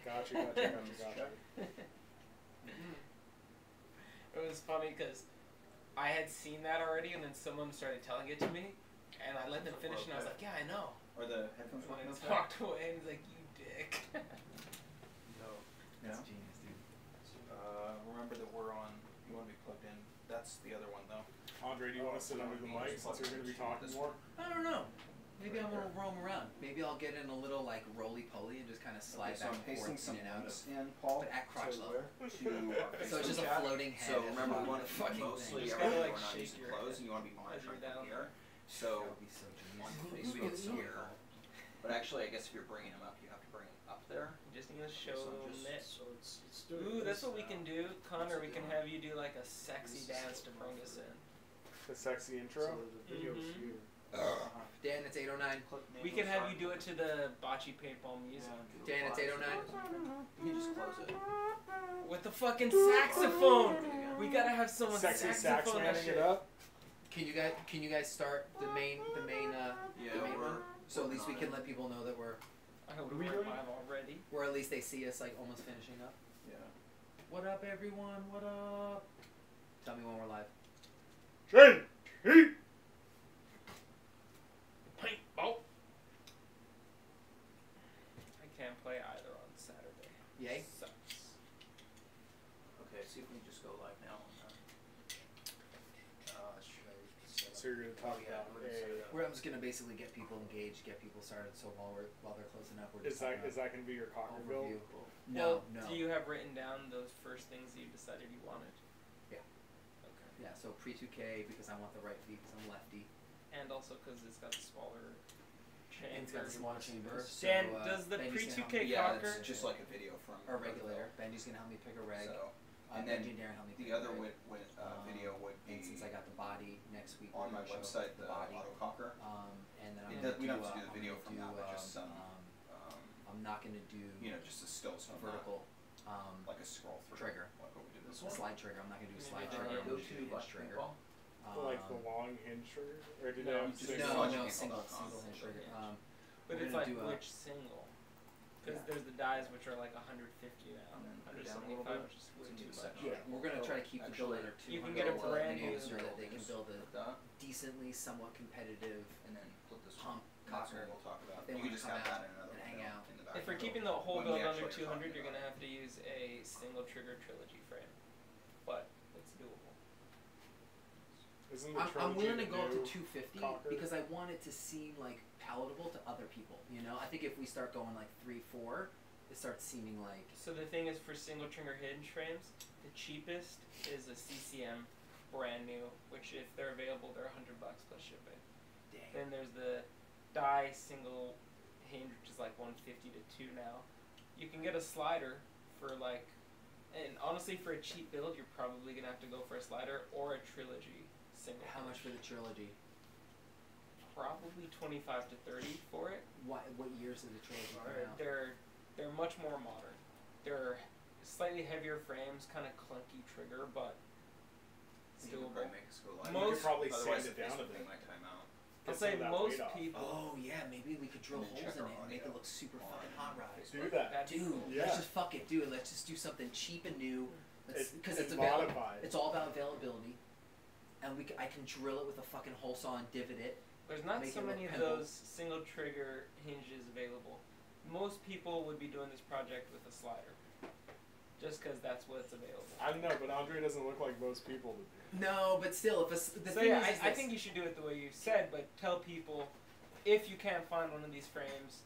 Gotcha. It was funny because I had seen that already, and then someone started telling it to me, and I let them finish, and I was like, "Yeah, I know." Or the headphones and I walked away, and he's like, "You dick." That's genius, dude. Remember that we're on. You want to be plugged in. That's the other one, though. Andre, do you want to sit under the mic since we're going to be talking more? I don't know. Maybe I'm gonna roam around. Maybe I'll get in a little like roly-poly and just kind of slide back and forth in and out of. Paul, but at crotch level. So it's just a floating head. So remember, we want to fucking mostly thing. everyone not using clothes, and you want to be monitoring from here. So on Facebook here. But actually, I guess if you're bringing them up, you have to bring them up there. Just need to show it. So it's ooh, that's what we can do, Conor. We can have you do like a sexy dance to bring us in. The sexy intro. So the video's here. Dan, it's 8:09. We can have you do it to the BacciPaintball music. Dan, it's 8:09. You can just close it. With the fucking saxophone. We gotta have someone sexy saxophone that shit. it up. Can you guys start the main one? So at least we can let people know that we're. I hope we're live already. Or at least they see us like almost finishing up. Yeah. What up, everyone? What up? Tell me when we're live. Paintball. I can't play either on Saturday. Yay. Sucks. Okay, see if we can just go live now. So you're going to talk about I'm just going to basically get people engaged, get people started. So while they're closing up, we're just is that going to be your Conor build? No. Do you have written down those first things you decided you wanted? Yeah. Okay. Yeah. So pre-2K because I want the right feet because I'm lefty. And also because it's got the smaller chamber. It's got the smaller chamber. So, Dan, does the pre-2K yeah, cocker? it's just like a video from a regulator. Benji's gonna help me pick a reg. So, and then Benji and Darren help me pick the other a reg. video would be. And since I got the body next week on my website, the body. auto cocker. And then we don't have to do the video from that, but just some. I'm not gonna do. Just a stills from vertical. Like a scroll through. Trigger. Like what we did this one. Slide trigger. I'm not gonna do a slide trigger. I'm gonna do a hinge trigger. Like the long hinge trigger? Or did no, single hinge trigger. But it's like which single? Because there's the dies which are like 150 now, 175, which is way too much. Yeah, we're gonna try to keep the build under 200. You can get a brand new so that they can build a decently, somewhat competitive and then put this pump cocker. We'll talk about. They You want just to come have out that in another and hang out. in the back. If we're keeping the whole build under 200, you're gonna have to use a single trigger trilogy frame, but it's doable. I'm willing to go up to 250 because I want it to seem like palatable to other people. I think if we start going like 3, 4, it starts seeming like. So the thing is, for single trigger hinge frames, the cheapest is a CCM brand new, which if they're available, they're $100 plus shipping. Dang. Then there's the die single hinge, which is like 150 to 2 now. You can get a slider for like, and honestly, for a cheap build, you're probably gonna have to go for a slider or a trilogy single. How much for the trilogy? Probably 25 to 30 for it. What years of the trilogy come out? They're much more modern. They're slightly heavier frames, kind of clunky trigger, but it's doable. Make us go live. You could probably Otherwise, sand it down a bit. might time out. I'll say most people. Oh yeah, maybe we could drill holes in it and make it look super fucking hot rod. Do that. Dude, yeah. let's just fuck it, dude. Let's just do something cheap and new. Because it's modified. It's all about availability. And I can drill it with a fucking hole saw and divot it. There's not so many of those single trigger hinges available. Most people would be doing this project with a slider. Just because that's what's available. I don't know, but Andre doesn't look like most people to do. No, but still, I think you should do it the way you said, but tell people, if you can't find one of these frames,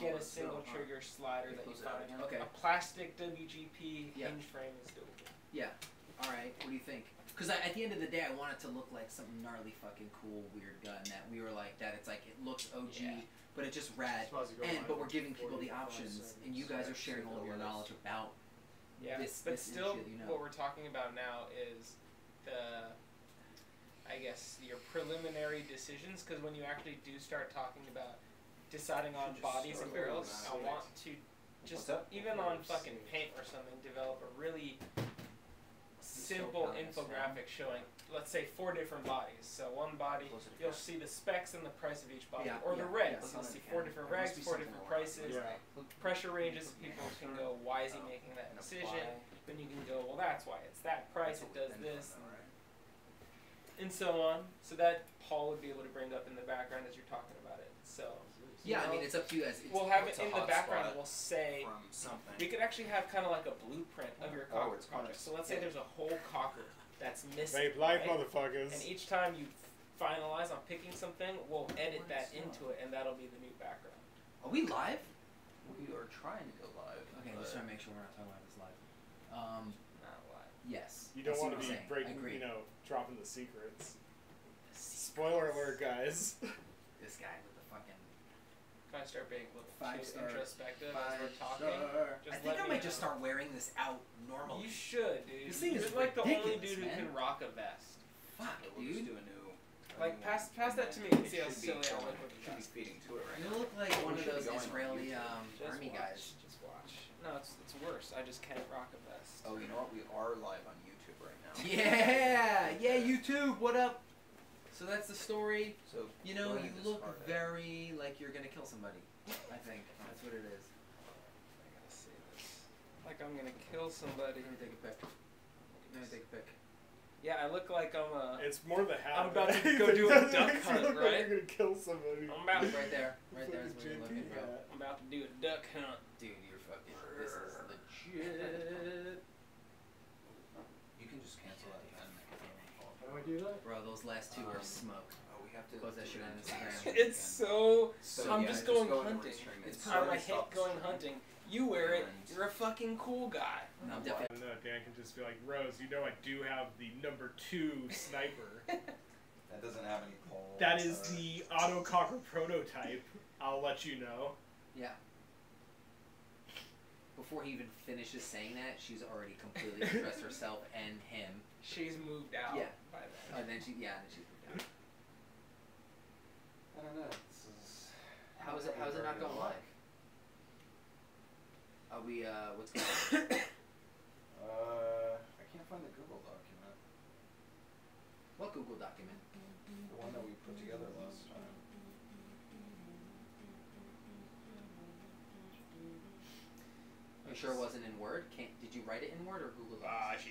get a single trigger slider that you find. Okay. A plastic WGP hinge frame is doable. Yeah. Alright, what do you think? Because at the end of the day, I want it to look like some gnarly fucking cool weird gun that we were like, that it's like, it looks OG, but it's just rad. But we're giving people the options, and you guys are sharing all of your knowledge about this still, shit, what we're talking about now is your preliminary decisions, because when you actually do start talking about deciding on bodies and barrels, I want to just, even on fucking paint or something, develop a really simple infographic showing, let's say, 4 different bodies. So one body, you'll see the specs and the price of each body, or the regs. You'll see 4 different regs, 4 different prices, pressure ranges. People can go, why is he making that decision? Then you can go, well, that's why it's that price. It does this, and so on. So that Paul would be able to bring up in the background as you're talking about it. So. Yeah, I mean, it's up to you guys. We'll have it in the background. We'll say we could actually have kind of like a blueprint of your cocker project. So let's say there's a whole cocker that's missing. Babe life, motherfuckers. And each time you finalize on picking something, we'll edit that into it, and that'll be the new background. Are we live? We are trying to go live. Okay, let's try to make sure we're not talking about this live. Not live. Yes. You don't want to be breaking, dropping the secrets. Spoiler alert, guys. This guy with the fucking. If I start being a little 5-star introspective as we're talking, I think I might just start wearing this out normally. You should, dude. This thing is like the only dude man. who can rock a vest. Fuck, We'll dude. just do a new. Like pass that to me and see how silly I look with the Should be vest. feeding to it right You now. look like one of should be those going on Israeli YouTube. army guys. Just watch. No, it's worse. I just can't rock a vest. Oh, you know what? We are live on YouTube right now. Yeah, YouTube. What up? So that's the story. So You know, you look very like you're gonna kill somebody. I think that's what it is. I gotta say this. Like I'm gonna kill somebody. Let me take a pic. Let me take a pic. Yeah, I look like I'm a. It's more the hat. I'm about to go do a duck hunt, Like right? you're gonna kill somebody. I'm about Right there. Right there is where you're looking, bro. I'm about to do a duck hunt. Dude, you're fucking. This is legit. You can just cancel that again. How do I do that? Bro, those last two are smoke. Oh, we have to Post that shit on Instagram. It's so. I'm yeah, just going go into hunting. Instagram. It's It's on my really head going hunting. You wear it. You're a fucking cool guy. No, I'm I definitely. don't know, Dan can just be like, Rose, you know I do have the #2 sniper. That doesn't have any poles. That is the auto cocker prototype. I'll let you know. Yeah. Before he even finishes saying that, she's already completely undressed herself and him. She's moved out. Yeah. By then. And then she's moved out. I don't know. This is. How's it not going live? Are we, what's going on? I can't find the Google document. What Google document? The one that we put together last time. You sure it wasn't in Word? Did you write it in Word or Google Docs?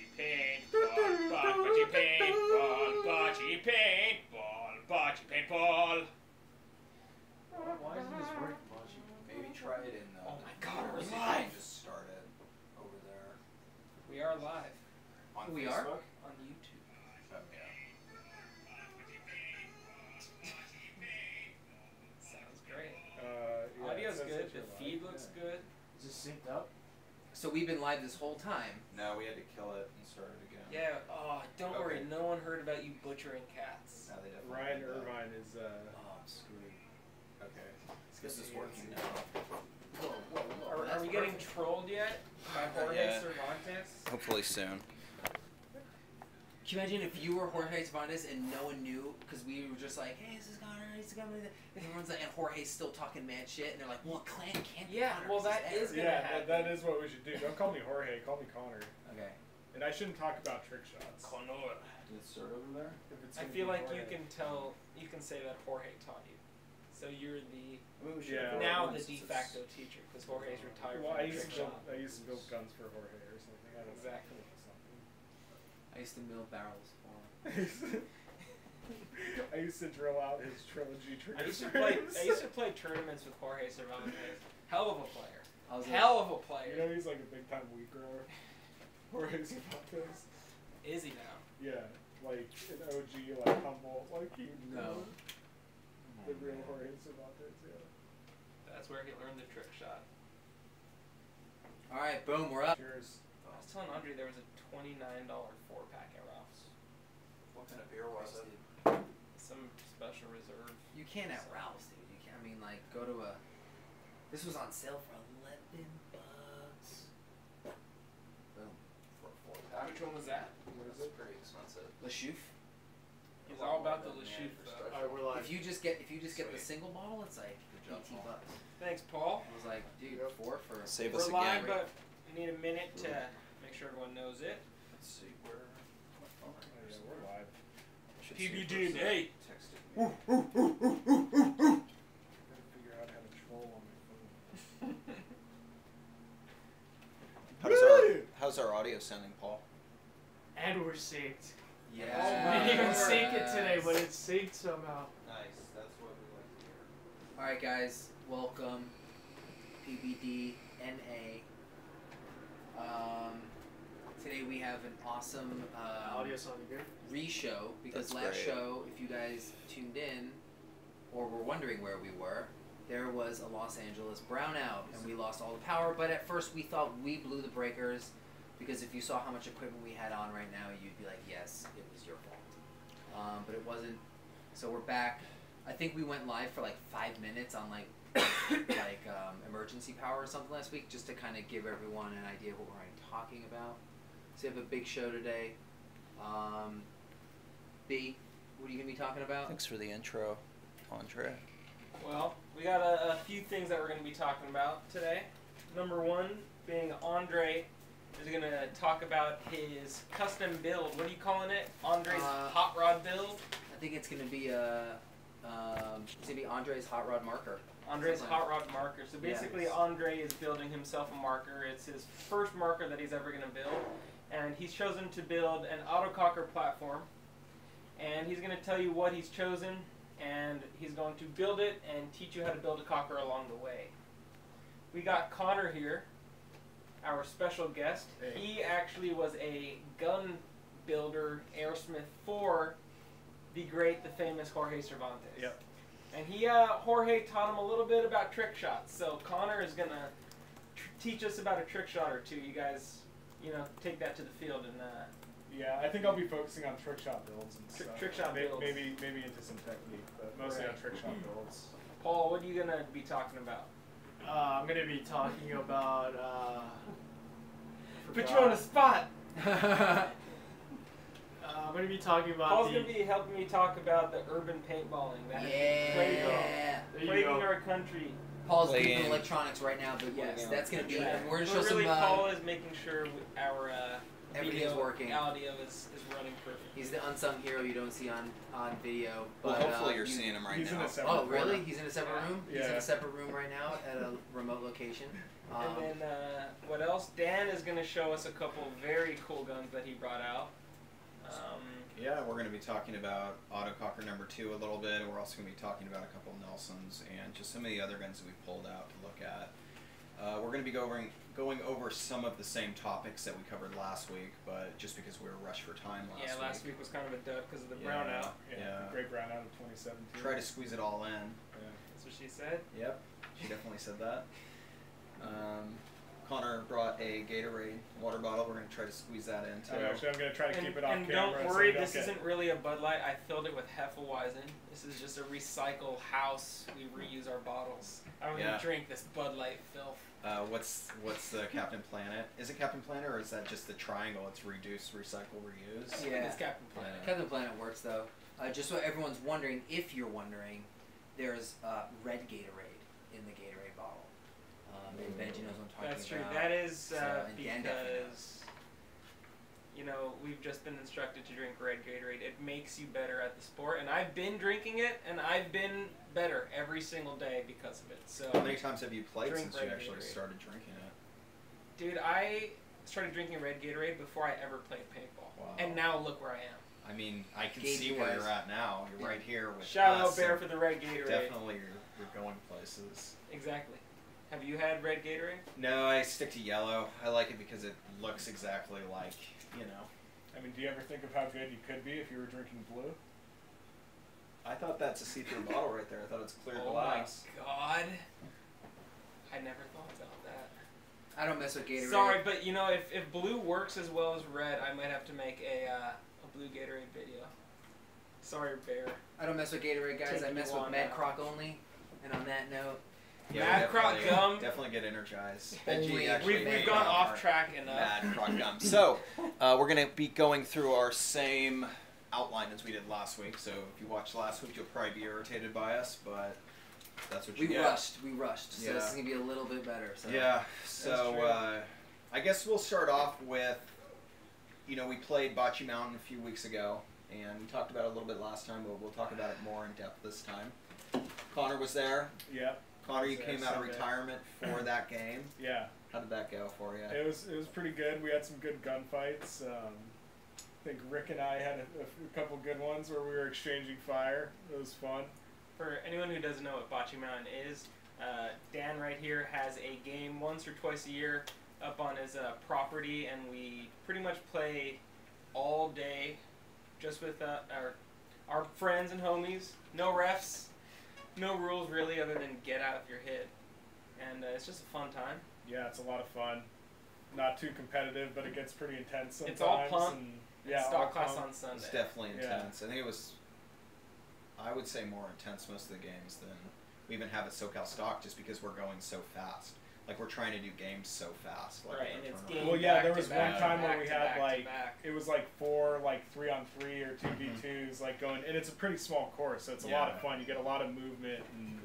BacciPaintball. Why isn't this working, Bocce? Maybe try it in. Oh my God, we're see if you live. can just start it over there. We are live On We Facebook? are? on YouTube. Oh, yeah. Sounds great. Yeah, Audio's it says good. that you're The live, feed looks yeah. good. Is this synced up? So we've been live this whole time. No, we had to kill it and start it again. Yeah. Oh, don't worry. Okay. No one heard about you butchering cats. No, they definitely Ryan did that. Irvine is, Oh, I'm screwed. Okay. This is the working answer. now. Are we getting trolled yet by Jorge Yeah. Cervantes? Hopefully soon. Can you imagine if you were Jorge Cervantes and no one knew because we were just like, hey, this is Conor, this is Conor, and everyone's like, and Jorge's still talking mad shit, and they're like, well, Clan can't be Yeah, Conor well, 'cause that he's is there. gonna Yeah, happen. that is what we should do. Don't call me Jorge, call me Connor. Okay. And I shouldn't talk about trick shots. Conor. Did it start over there? If it's I gonna feel be like Jorge. you can say that Jorge taught you. So you're the I mean, we should Yeah. have now once the de since facto teacher because Jorge's retired Well, from I the used trick to build, shop. I used to build guns for Jorge or something. I don't know. Exactly. Something. I used to mill barrels for him. I used to drill out his trilogy trigger I used frames. to play tournaments with Jorge Cervantes. Hell of a player. I was Hell of a You player. know he's like a big time wheat grower. Jorge Cervantes. Is he now? Yeah, like an OG, like humble, like he No. the real Jorge Cervantes. Yeah. That's where he learned the trick shot. All right, boom, we're up. Cheers. I was telling Andre there was a $29 4-pack at Ralph's. What kind of beer was it? Some special reserve. You can't at Ralph's, dude. You can't. I mean, like, go to a. This was on sale for $11. Boom. For a 4-pack? Which one was that? What is That's it? pretty expensive. Le Chouf. He's all about the Le Chouf, though. Alright, we're live. If you just get the Sweet. single bottle, it's like Good job, $18. Paul. Thanks, Paul. I was like, dude, 4 for. Save We're us live, again. but we need a minute to make sure everyone knows it. Let's see where. PBDnA. Texted me. Gotta figure out how to troll on my phone. How's our audio sounding, Paul? And we're synced. Yeah. We didn't even sync it today, but it's synced somehow. Nice. That's what we like to hear. Alright guys, welcome. PBDnA. Today we have an awesome Audio sounding good. re-show because That's last great. show, if you guys tuned in or were wondering where we were, there was a Los Angeles brownout and we lost all the power, but at first we thought we blew the breakers because if you saw how much equipment we had on right now, you'd be like, yes, it was your fault. But it wasn't. So we're back. I think we went live for like 5 minutes on like emergency power or something last week just to kind of give everyone an idea of what we're going to be talking about. So we have a big show today. B, what are you going to be talking about? Thanks for the intro, Andre. Well, we got a few things that we're going to be talking about today. Number one being Andre is going to talk about his custom build. What are you calling it? Andre's hot rod build? I think it's going to be Andre's hot rod marker. Andre's hot rod marker. So basically, Andre is building himself a marker. It's his first marker that he's ever going to build. And he's chosen to build an autococker platform. And he's going to tell you what he's chosen. And he's going to build it and teach you how to build a cocker along the way. We got Conor here, our special guest. Hey. He actually was a gun builder, airsmith for the great, the famous Jorge Cervantes. Yep. And Jorge taught him a little bit about trick shots. So Conor is going to teach us about a trick shot or two. You guys, take that to the field and Yeah, I think I'll be focusing on trick shot builds and stuff. Trick shot builds. Maybe into some technique, but mostly on trick shot builds. Paul, what are you going to be talking about? I'm gonna be talking about. Put you on the spot. I'm gonna be talking about. Paul's going to be helping me talk about the urban paintballing that is plaguing our country. Paul's doing electronics right now, but yes, that's going to be. And we're going to show some. Paul is making sure our everything's working. Audio is running perfect. He's the unsung hero you don't see on video. Well, But, hopefully you're seeing him right he's now. In a separate Oh, really? corner. He's in a separate room? Yeah. He's in a separate room right now at a remote location. And then, what else? Dan is going to show us a couple very cool guns that he brought out. Yeah, we're going to be talking about autococker number 2 a little bit. We're also going to be talking about a couple Nelsons and just some of the other guns that we pulled out to look at. We're going to be going over some of the same topics that we covered last week, but just because we were rushed for time last week. Yeah, last week was kind of a dud because of the brownout. Yeah, the great brownout of 2017. Try to squeeze it all in. Yeah. That's what she said. Yep, she definitely said that. Conor brought a Gatorade water bottle. We're going to try to squeeze that in too. Actually, I'm going to try to keep it off and camera. don't worry, this isn't really a Bud Light. I filled it with Hefeweizen. This is just a recycle house. We reuse our bottles. I don't even drink this Bud Light filth. What's the Captain Planet? Is it Captain Planet or is that just the triangle? It's reduce, recycle, reuse? Yeah. It's Captain Planet. Captain Planet works though. Just so everyone's wondering, if you're wondering, there's red Gatorade in the Gatorade bottle. And Benji knows what I'm talking about. That's true. That is and Dan because, we've just been instructed to drink red Gatorade. It makes you better at the sport. And I've been drinking it, and I've been better every single day because of it. So how many times have you played drink since you red actually Gatorade. started drinking it? Dude, I started drinking red Gatorade before I ever played paintball. Wow. And now look where I am. I mean, I can Gauge see you where guys. you're at now. You're right here with Shout us, out Bear and for the red Gatorade. definitely you're going places. Exactly. Have you had red Gatorade? No, I stick to yellow. I like it because it looks exactly like, I mean, do you ever think of how good you could be if you were drinking blue? I thought that's a see-through bottle right there. I thought it's clear Oh glass. my god. I never thought about that. I don't mess with Gatorade. Sorry, but if blue works as well as red, I might have to make a blue Gatorade video. Sorry, Bear. I don't mess with Gatorade, guys. Taking I mess you with on Mad now. Croc only. And on that note, Mad Croc gum. Definitely get energized. Only- Benji actually We've made gone our off track enough. Mad Croc gum. So, we're going to be going through our same outline as we did last week. So, if you watched last week, you'll probably be irritated by us, but that's what you we get. rushed. So Yeah. this is going to be a little bit better. So. Yeah, so I guess we'll start off with, we played Bocce Mountain a few weeks ago, and we talked about it a little bit last time, but we'll talk about it more in depth this time. Conor was there. Yep. Conor, you came out of retirement for that game. Yeah. How did that go for you? It was pretty good. We had some good gunfights. I think Rick and I had a couple good ones where we were exchanging fire. It was fun. For anyone who doesn't know what Bocce Mountain is, Dan right here has a game once or twice a year up on his property, and we pretty much play all day just with our friends and homies. No refs, no rules really other than get out if you're hit. And it's just a fun time. Yeah, it's a lot of fun. Not too competitive, but it gets pretty intense sometimes. It's all pump. And, yeah, stock class on Sunday. It's definitely intense. I think it was, I would say, more intense most of the games than we even have at SoCal Stock, just because we're going so fast. Like, we're trying to do games so fast. Like, right, and it's game well, yeah, back there was to back one time to where we back had to like back. it was like 4 3-on-3 or 2v2s like going, and it's a pretty small course, so it's a lot of fun. You get a lot of movement and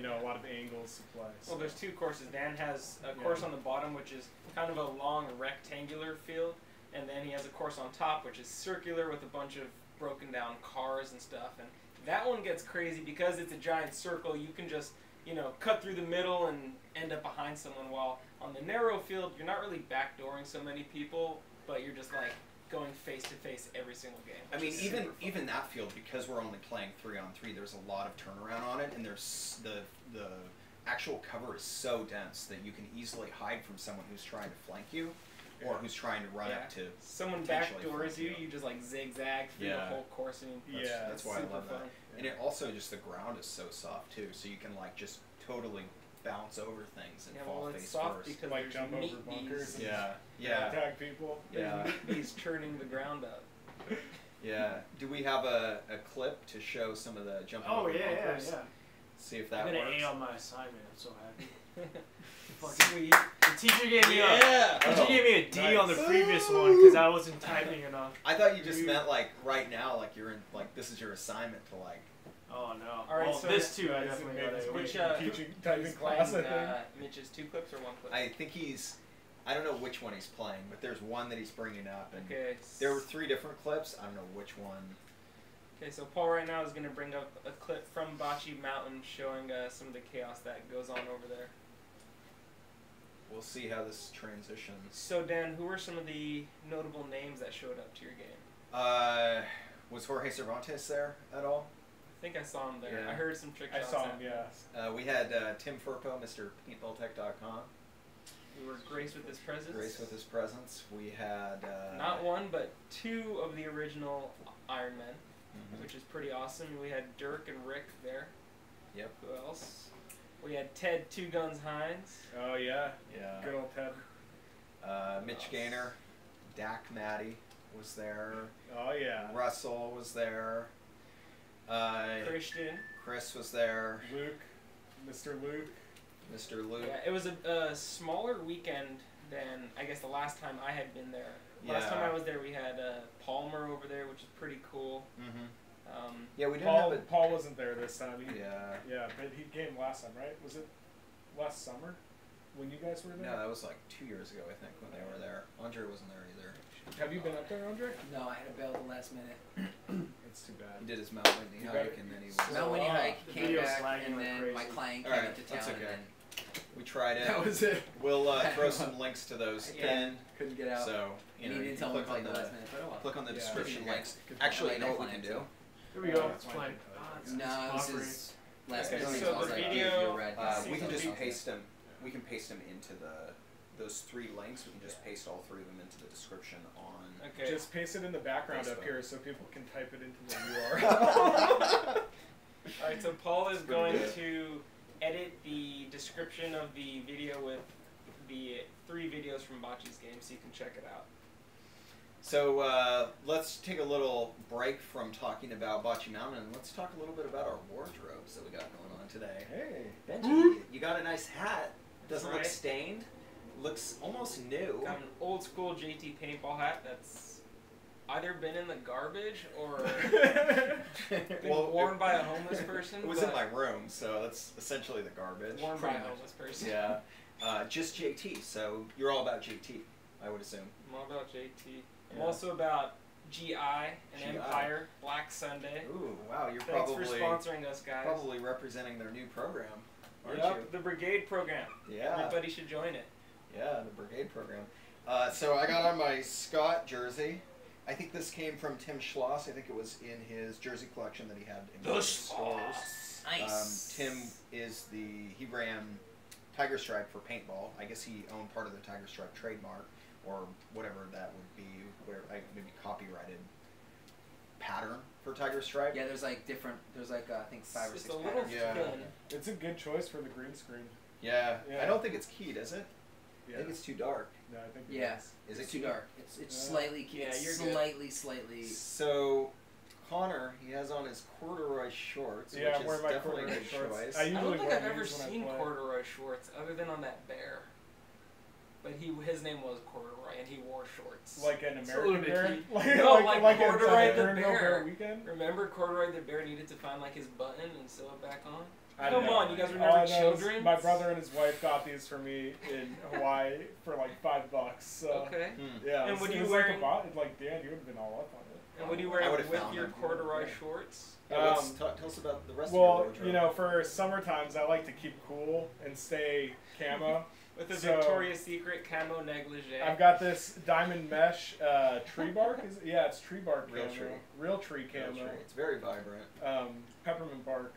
a lot of angles to play. So. Well, there's 2 courses. Dan has a course on the bottom, which is kind of a long rectangular field, and then he has a course on top, which is circular with a bunch of broken down cars and stuff. And that one gets crazy because it's a giant circle. You can just cut through the middle and end up behind someone, while on the narrow field, you're not really backdooring so many people, but you're just like going face to face every single game. I mean, even that field, because we're only playing 3-on-3, there's a lot of turnaround on it, and there's the actual cover is so dense that you can easily hide from someone who's trying to flank you, or who's trying to run up to. Someone backdoors you, you just like zigzag through the whole course, and that's why I love that. And it also, just the ground is so soft too, so you can like just totally bounce over things and fall face soft first. Because like jump over bunkers and attack people. There's meat bees churning the ground up. Yeah. Do we have a clip to show some of the jumping over bunkers? Yeah. See if that works. I got works. an A on my assignment. I'm so happy. Sweet. The teacher gave me a D on the previous one because I wasn't typing enough. I thought you just meant like right now, like you're in, like this is your assignment to like. Oh no! All right, so this too, I definitely got a. Which teaching typing class, I think. Mitch's 2 clips or 1 clip? I think he's. I don't know which one he's playing, but there's one that he's bringing up, and okay. There were 3 different clips. I don't know which one. Okay, so Paul right now is going to bring up a clip from Bocce Mountain showing some of the chaos that goes on over there. We'll see how this transitions. So Dan, who were some of the notable names that showed up to your game? Was Jorge Cervantes there at all? I think I saw him there. Yeah. I heard some trick shots. I saw him, yeah. We had Tim Furpo, Mr. Paintball.com. We were graced with his presence. Graced with his presence. We had... not 1, but 2 of the original Iron Men, which is pretty awesome. We had Dirk and Rick there. Yep. Who else? We had Ted 2 Guns Hines. Oh, yeah. Yeah. Good old Ted. Mitch Gaynor. Dak Matty was there. Oh, yeah. Russell was there. Christian. Chris was there. Luke. Mr. Luke. Mr. Luke. Yeah, it was a smaller weekend than, I guess, the last time I had been there. Last time I was there, we had Palmer over there, which is pretty cool. Yeah, we didn't Paul wasn't there this time. Yeah, but he came last time, right? Was it last summer when you guys were there? No, that was like 2 years ago, I think, when they were there. Andre wasn't there either. Have you been up there, Andre? No, I had to bail at the last minute. It's too bad. He did his Mount Whitney hike, and then he was... Mount Whitney hike, came video's back, lagging and like then crazy. my client came Alright, into that's town, okay. and We tried it. that was it. We'll throw some links to those in. Couldn't get out. So, you know, he you didn't can tell me click on the the last minute, but oh well. click on the Yeah. description Yeah. links. Good Actually, you point. know what we Client, can do? Here we go. That's It's fine. playing. No, this is last Okay, minute. so I was the like, video- you're red. We can just Okay. paste them. We can paste them into those 3 links. We can just paste all 3 of them into the description on. Okay. Just paste it in the background up Facebook. here so people can type it into the URL. Alright, so Paul is Pretty going good. to edit the description of the video with the 3 videos from Bocce's game, so you can check it out. So let's take a little break from talking about Bocce Mountain and let's talk a little bit about our wardrobes that we got going on today. Hey. Benji, you got a nice hat. Doesn't look Right. stained. Looks almost new. Got an old school JT paintball hat that's either been in the garbage or been Well, worn by a homeless person. It was in but my room, so that's essentially the garbage. worn by Pretty a much. homeless person. Yeah. Just JT, so you're all about JT, I would assume. I'm all about JT. I'm Yeah. also about GI and Empire Black Sunday. Ooh, wow! You're Thanks probably for sponsoring us, guys. Probably representing their new program, aren't Yep, you? the Brigade program. Yeah. Everybody should join it. Yeah, the Brigade program. So I got on my Scott jersey. I think this came from Tim Schloss. I think it was in his jersey collection that he had in the stores. Nice. Tim is he ran Tiger Stripe for paintball. I guess he owned part of the Tiger Stripe trademark or whatever that would be, maybe copyrighted pattern for Tiger Stripe. Yeah, there's like different. There's like I think 5 or 6 a little patterns. thin. It's a good choice for the green screen. Yeah. Yeah. I don't think it's keyed, is it? Yeah. I think it's too dark. No, I think Yeah. Is It's it too keyed? dark. It's slightly. Yeah, it's you're good. slightly. So, Conor, he has on his corduroy shorts, Yeah, which I'm is wearing my definitely a corduroy good shorts. choice. I I don't usually think wear I've ever these when I seen play. corduroy shorts other than on that bear. But his name was Corduroy, and he wore shorts. Like an It's a little American bit bear? key. No, like a Corduroy the during bear. weekend? Remember Corduroy the bear needed to find like his button and sew it back on? I Come know. on, you guys All remember I know is children? My brother and his wife got these for me in Hawaii for like $5. So Okay. yeah, And what are it you was wearing? Like Dan, you would have been all up on it. And what do you I wear would've with found your them. corduroy Yeah. shorts? Yeah, tell us about the rest of Well, your wardrobe. you know, for summer times, I like to keep cool and stay camo. With a So- Victoria's Secret camo negligee. I've got this diamond mesh tree bark. Yeah, it's tree bark Real camo. tree. Real tree Real camo. tree. It's very vibrant. Peppermint bark.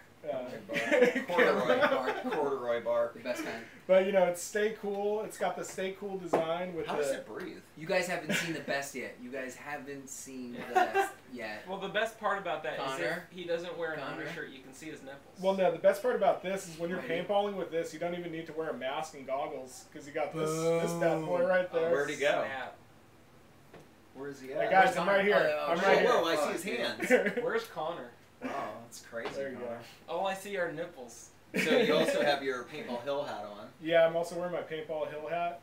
Corduroy bark. Corduroy bark. The best kind. But you know, it's stay cool. It's got the stay cool design with How the. does it breathe? You guys haven't seen the best yet. You guys haven't seen the best yet. Well, the best part about that is Connor? if he doesn't wear an Connor? undershirt, you can see his nipples. Well, no. The best part about this is when you're Ready? paintballing with this, you don't even need to wear a mask and goggles because you got this bad boy right there. Where'd he go? Snap. Where is he Hey at? guys, Where's I'm Connor? right here. Oh, I'm shit. right Whoa, here. I see his hands. Where's Connor? Wow, that's crazy. There you Connor. All I see are nipples. So you also have your paintball hill hat on. Yeah, I'm also wearing my paintball hill hat.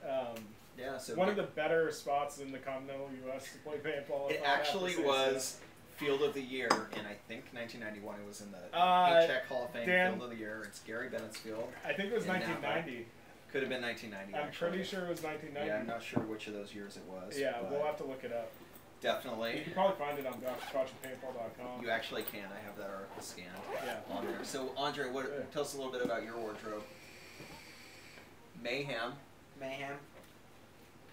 Yeah, so One of the better spots in the continental U.S. to play paintball. it if I have to actually say was Field of the Year in I think 1991. It was in the Uh, Paycheck Hall of Fame Dan- Field of the Year. It's Gary Bennett's field. so. I think it was in Napa. 1990. Could have been 1990. I'm actually. pretty sure it was 1990. Yeah, I'm not sure which of those years it was. Yeah, but we'll have to look it up. You definitely. can probably find it on BacciPaintball.com. You actually can. I have that article scanned Yeah. on there. So Andre, tell us a little bit about your wardrobe. Mayhem.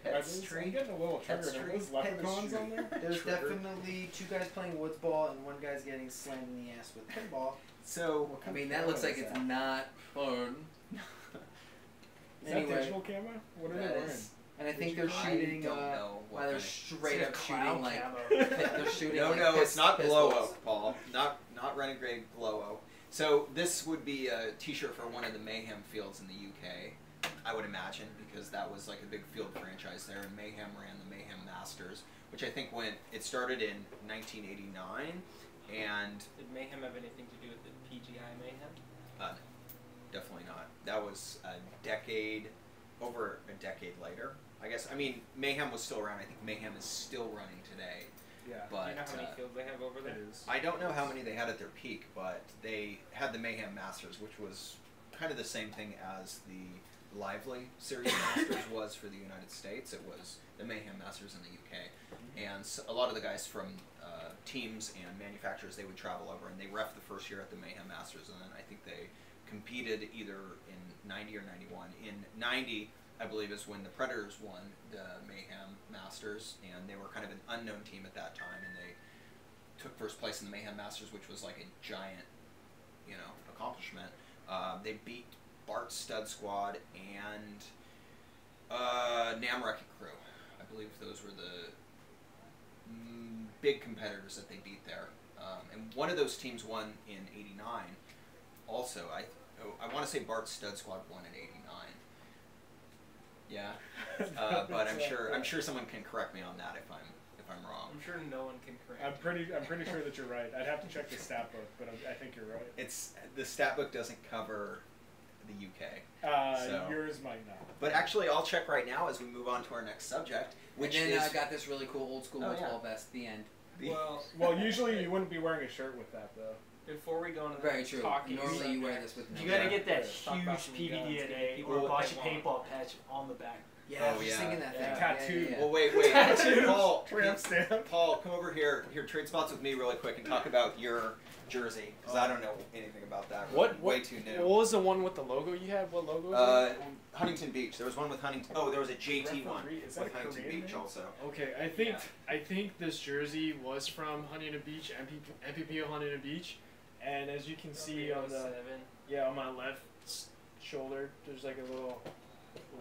Pets I'm tree. getting a little Pets triggered. Are tree. those leprechauns on there? There's Triggered. definitely 2 guys playing woods ball and 1 guy's getting slammed in the ass with pinball. So I mean, that looks like it's not fun. Is that Anyway, digital camera? What are they That wearing? is- and I think they're I shooting. don't know what They're kind of- straight up shooting clown like camo. they're shooting. No, like no, it's not glow pistols. oak, Paul. Not renegade glow oak. So this would be a T-shirt for one of the Mayhem fields in the UK, I would imagine, because that was like a big field franchise there, and Mayhem ran the Mayhem Masters, which I think it started in 1989, and Did Mayhem have anything to do with the PGI Mayhem? definitely not. That was over a decade later. I guess. I mean, Mayhem was still around. I think Mayhem is still running today. Yeah. But Do you know how many fields they have over It there? is. I don't know how many they had at their peak, but they had the Mayhem Masters, which was kind of the same thing as the Lively Series Masters was for the United States. It was the Mayhem Masters in the UK. And so a lot of the guys from teams and manufacturers, they would travel over, and they ref the first year at the Mayhem Masters, and then I think they competed either in 90 or 91. In 90, I believe, is when the Predators won the Mayhem Masters, and they were kind of an unknown team at that time, and they took first place in the Mayhem Masters, which was like a giant, accomplishment. They beat Bart's Stud Squad and Namrek Crew. I believe those were the big competitors that they beat there. And one of those teams won in '89. Also, I want to say Bart's Stud Squad won in '89. Yeah, but I'm sure someone can correct me on that if I'm wrong. I'm sure no one can correct. I'm pretty sure that you're right. I'd have to check the stat book, but I think you're right. It's the stat book doesn't cover the UK. So. Yours might not. But actually, I'll check right now as we move on to our next subject, which and then is I got this really cool old school Oh, woods yeah. ball vest. The end. Well, usually you wouldn't be wearing a shirt with that though. Before we go into Very the true. talking Normally you wear subject, this with. You gotta get that Talk about huge some guns, PBDnA people or what they BacciPaintball patch on the back. Yeah, I Oh, was just yeah. thinking that thing. Yeah. Tattoo. Well, wait. Paul, Tramp stamp. Paul, come over here. Here, trade spots with me really quick and talk about your jersey, because I don't know anything about that. Really. Way too new. What was the one with the logo you had? What logo was it? Huntington Beach. There was one with Huntington. Oh, there was a JT one Is that with a Huntington Korean Beach name? also. Okay, I think this jersey was from Huntington Beach, MPPO Huntington Beach, and as you can see on on my left shoulder, there's like a little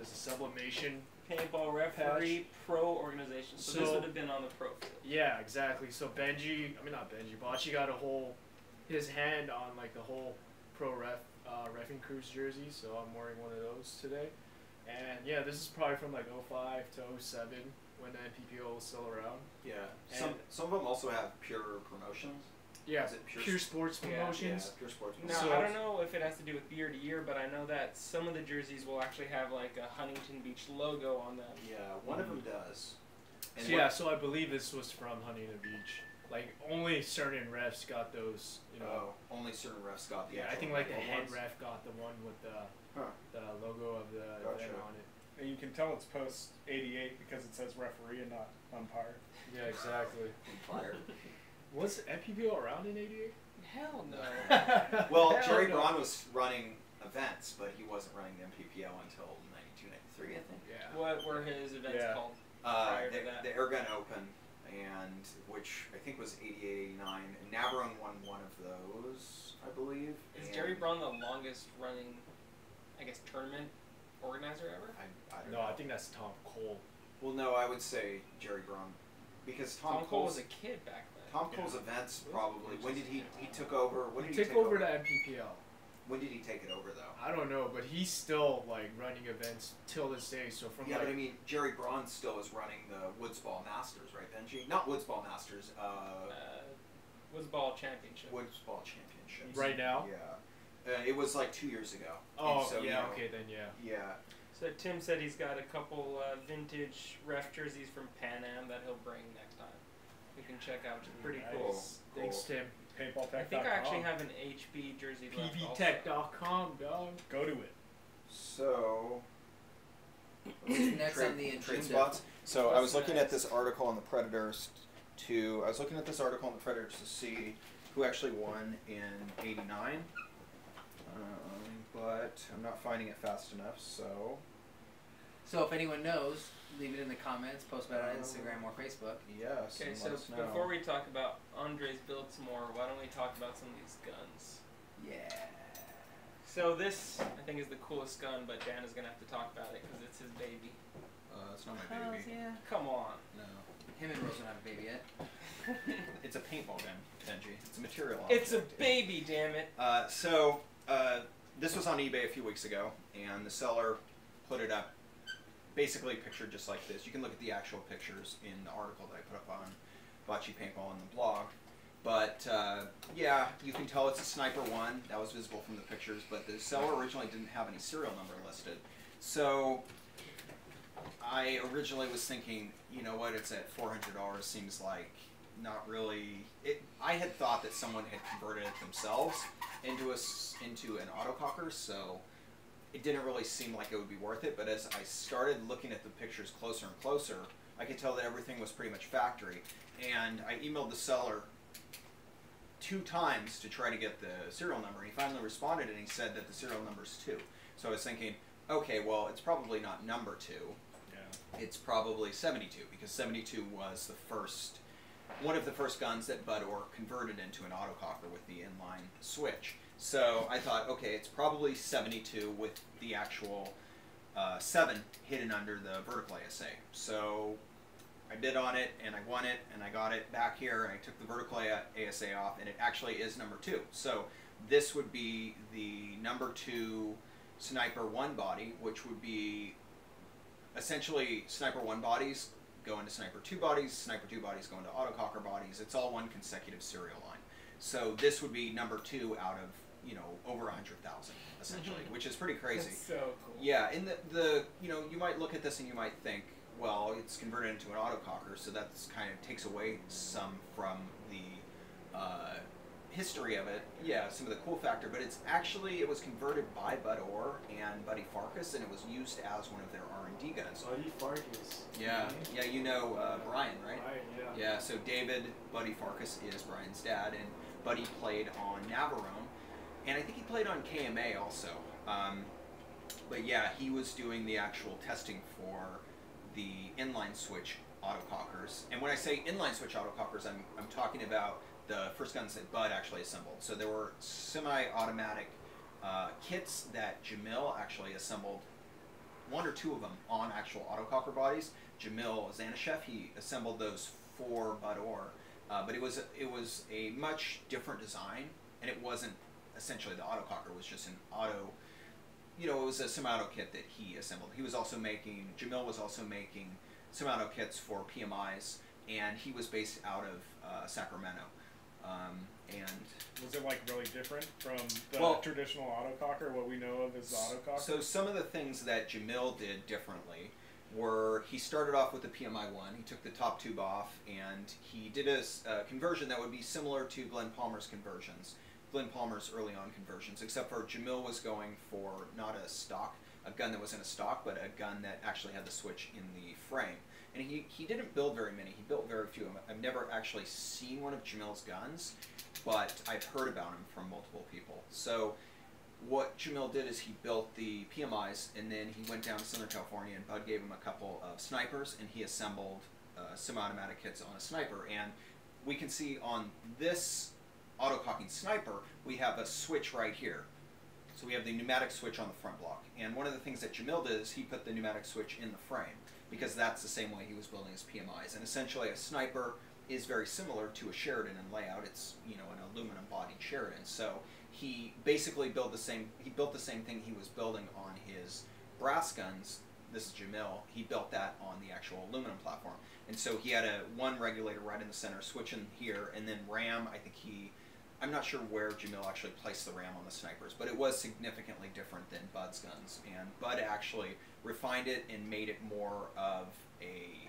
sublimation. Paintball referee pro organization. So this would have been on the pro field. Yeah, exactly. So Bocci got his hand on like the whole pro reffing crew's jersey. So I'm wearing one of those today. And yeah, this is probably from like 05 to 07 when the NPPO was still around. Yeah. And Some of them also have pure promotions. Yeah, Is it pure sports promotions. Yeah, pure sports Now, promotions. I don't know if it has to do with year to year, but I know that some of the jerseys will actually have like a Huntington Beach logo on them. Yeah, one of them does. And So I believe this was from Huntington Beach. Like only certain refs got those. only certain refs got the. Yeah, I actual think like the logo head ones. ref got the one with the logo of the Gotcha. event on it. And you can tell it's post 88 because it says referee and not umpire. Yeah, exactly. Fire. Was MPPO around in '88? Hell no. Well, Hell Jerry no. Braun was running events, but he wasn't running the MPPO until 92, 93, I think. Yeah. What were his events Yeah. called? Prior to that. The Airgun Open, and which I think was 88, 89, and Navarone won one of those, I believe. Is and Jerry Braun the longest running, I guess, tournament organizer ever? I don't No, know. I think that's Tom Cole. Well, no, I would say Jerry Braun, because Tom Cole was a kid back then. Tom Cole's events probably. When did he took over? When did He he took over the MPPL. When did he take it over though? I don't know, but he's still like running events till this day. So from Yeah, like but I mean, Jerry Braun still is running the Woodsball Masters, right, Benji? Not Woodsball Masters. Woodsball Championship. Woodsball Championships. right now. Yeah. It was like 2 years ago. Oh And so, yeah, okay then yeah. Yeah. So Tim said he's got a couple vintage ref jerseys from Pan Am that he'll bring next time. We can check out. Which is pretty Nice. cool. Thanks, Tim. PaintballTech.com. I think I actually have an HB jersey left also. PBTech.com, dog. Go to it. So. Next trade, on the trade agenda. spots. So I was What's looking at next? this article on the Predators to see who actually won in '89. But I'm not finding it fast enough. So So if anyone knows, leave it in the comments. Post about it on Instagram or Facebook. yes. Okay, and so let us know. before we talk about Andre's build some more, why don't we talk about some of these guns? Yeah. So this, I think, is the coolest gun, but Dan is going to have to talk about it because it's his baby. It's not my baby. Yeah. Come on. No. Him and Rose don't have a baby yet. It's a paintball gun, Benji. It's a material object. It's a baby, damn it. This was on eBay a few weeks ago, and the seller put it up, basically pictured just like this. You can look at the actual pictures in the article that I put up on BacciPaintball on the blog. But yeah, you can tell it's a Sniper 1. That was visible from the pictures, but the seller originally didn't have any serial number listed. So I originally was thinking, you know what, it's at $400, seems like not really. I had thought that someone had converted it themselves into an autococker, so it didn't really seem like it would be worth it. But as I started looking at the pictures closer and closer, I could tell that everything was pretty much factory. And I emailed the seller 2 times to try to get the serial number. He finally responded and he said that the serial number is 2. So I was thinking, okay, well, it's probably not number 2. Yeah. It's probably 72, because 72 was one of the first guns that Bud Orr converted into an autococker with the inline switch. So I thought, okay, it's probably 72 with the actual 7 hidden under the vertical ASA. So I bid on it, and I won it, and I got it back here, and I took the vertical ASA off, and it actually is number 2. So this would be the number 2 Sniper 1 body, which would be essentially Sniper 1 bodies go into Sniper 2 bodies, Sniper 2 bodies go into autococker bodies. It's all one consecutive serial line. So this would be number 2 out of, over 100,000, essentially, which is pretty crazy. That's so cool. Yeah, and you might look at this and you might think, well, it's converted into an autococker, so that's kind of takes away some from the history of it. Yeah, some of the cool factor, but it was converted by Bud Orr and Buddy Farkas. Farkas, and it was used as one of their R&D guns. Buddy Farkas. Yeah, yeah, you know Brian, right? Right, yeah. Yeah, so David, Buddy Farkas, is Brian's dad, and Buddy played on Navarone, and I think he played on KMA also. But yeah, he was doing the actual testing for the inline switch autocockers. And when I say inline switch autocockers, I'm talking about the first guns that Bud actually assembled. So there were semi-automatic kits that Jamil actually assembled, one or two of them on actual autococker bodies. Jamil Zanishev, he assembled those for Bud Orr, but it was a much different design, and it wasn't essentially the autococker. It was just an auto. You know, it was a semi-auto kit that he assembled. He was also making, Jamil was also making semi-auto kits for PMIs, and he was based out of Sacramento. And was it like really different from the traditional autococker, what we know of as the autococker? So some of the things that Jamil did differently were he started off with the PMI-1, he took the top tube off, and he did a conversion that would be similar to Glenn Palmer's conversions. Glenn Palmer's early on conversions, except for Jamil was going for not a gun that was in a stock, but a gun that actually had the switch in the frame. And he didn't build very many, he built very few. I've never actually seen one of Jamil's guns, but I've heard about him from multiple people. So what Jamil did is he built the PMIs, and then he went down to Southern California, and Bud gave him a couple of snipers, and he assembled semi-automatic kits on a sniper. And we can see on this autococking sniper, we have a switch right here. So we have the pneumatic switch on the front block. And one of the things that Jamil did is he put the pneumatic switch in the frame, because that's the same way he was building his PMIs. And essentially a sniper is very similar to a Sheridan in layout. It's, you know, an aluminum bodied Sheridan. So he basically built the same thing he was building on his brass guns. This is Jamil. He built that on the actual aluminum platform. And so he had one regulator right in the center, switch in here, and then RAM, I'm not sure where Jamil actually placed the RAM on the snipers, but it was significantly different than Bud's guns. And Bud actually refined it and made it more of a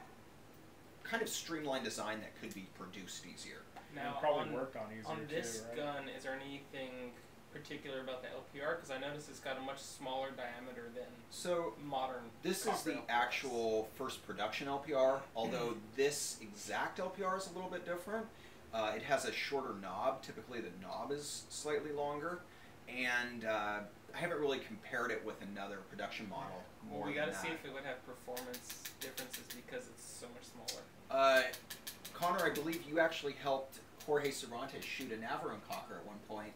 kind of streamlined design that could be produced easier. Now, and probably worked on easier on this too, right? gun, is there anything particular about the LPR? Because I noticed it's got a much smaller diameter than modern. This is the actual first production LPR, although this exact LPR is a little bit different. It has a shorter knob. Typically the knob is slightly longer, and I haven't really compared it with another production model. Well, we gotta see if it would have performance differences because it's so much smaller. Conor, I believe you actually helped Jorge Cervantes shoot a Navarone cocker at one point.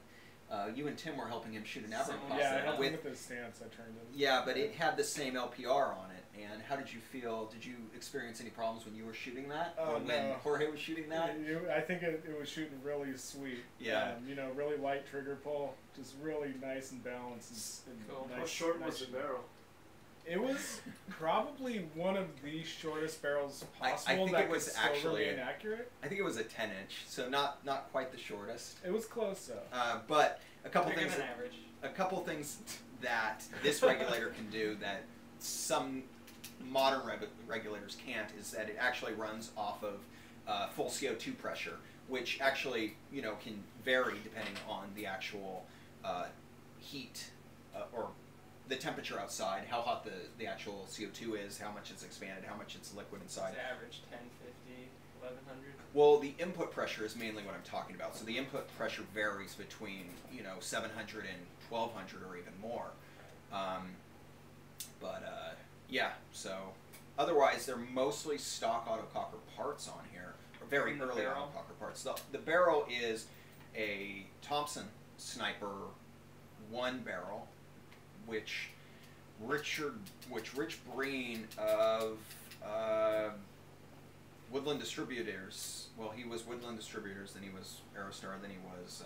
You and Tim were helping him shoot a Navarone cocker. Yeah, I helped him with his stance. I turned him. Yeah, but it had the same LPR on it. And how did you feel? Did you experience any problems when you were shooting that? Oh, when Jorge was shooting that? I think it was shooting really sweet. Yeah. You know, really light trigger pull, just really nice and balanced. And cool. Nice, How short was the barrel? It was probably one of the shortest barrels possible. I think that it was could actually remain accurate. I think it was a 10-inch, so not quite the shortest. It was close though. But a couple Bigger things. than average. A couple things that this regulator can do that some modern regulators can't is that it actually runs off of full CO2 pressure, which actually can vary depending on the actual heat or the temperature outside, how hot the actual CO2 is, how much it's expanded, how much it's liquid inside. It's average 1050, 1100. Well, the input pressure is mainly what I'm talking about. So the input pressure varies between 700 and 1200 or even more. Yeah. So otherwise, they're mostly stock autococker parts on here, or very early autococker parts. The barrel is a Thompson Sniper 1 barrel, which Rich Breen of Woodland Distributors. Well, he was Woodland Distributors, then he was Aerostar, then he was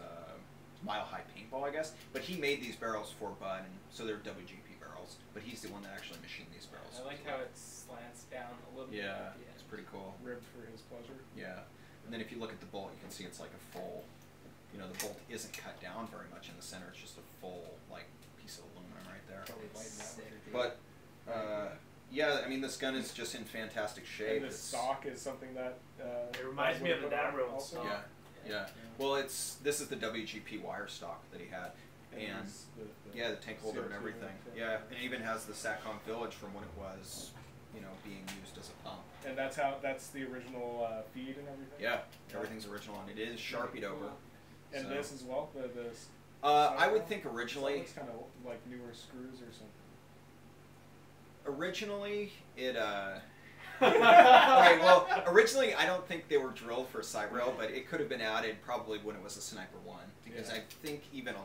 Mile High Paintball, I guess. But he made these barrels for Bud, and so they're WGP barrels. But he's the one that actually machined these barrels. I like how it slants down a little bit. Yeah, it's pretty cool. Ribbed for his pleasure. Yeah, and then if you look at the bolt, you can see it's like a full. The bolt isn't cut down very much in the center. It's just a full piece of aluminum right there. But yeah, I mean, this gun is just in fantastic shape. And the stock is something that it reminds me of the Navarone stock. Yeah. Well, this is the WGP wire stock that he had. And the yeah, the tank holder and CO2 everything. and Yeah, and it even has the Satcon Village from when it was, you know, being used as a pump. And that's the original feed and everything? Yeah, everything's original, and it is Sharpied over. And so. this as well? I would think originally... It's kind of like newer screws or something. Originally, it... Alright, well, originally I don't think they were drilled for side rail, but it could have been added probably when it was a Sniper 1. Because I think even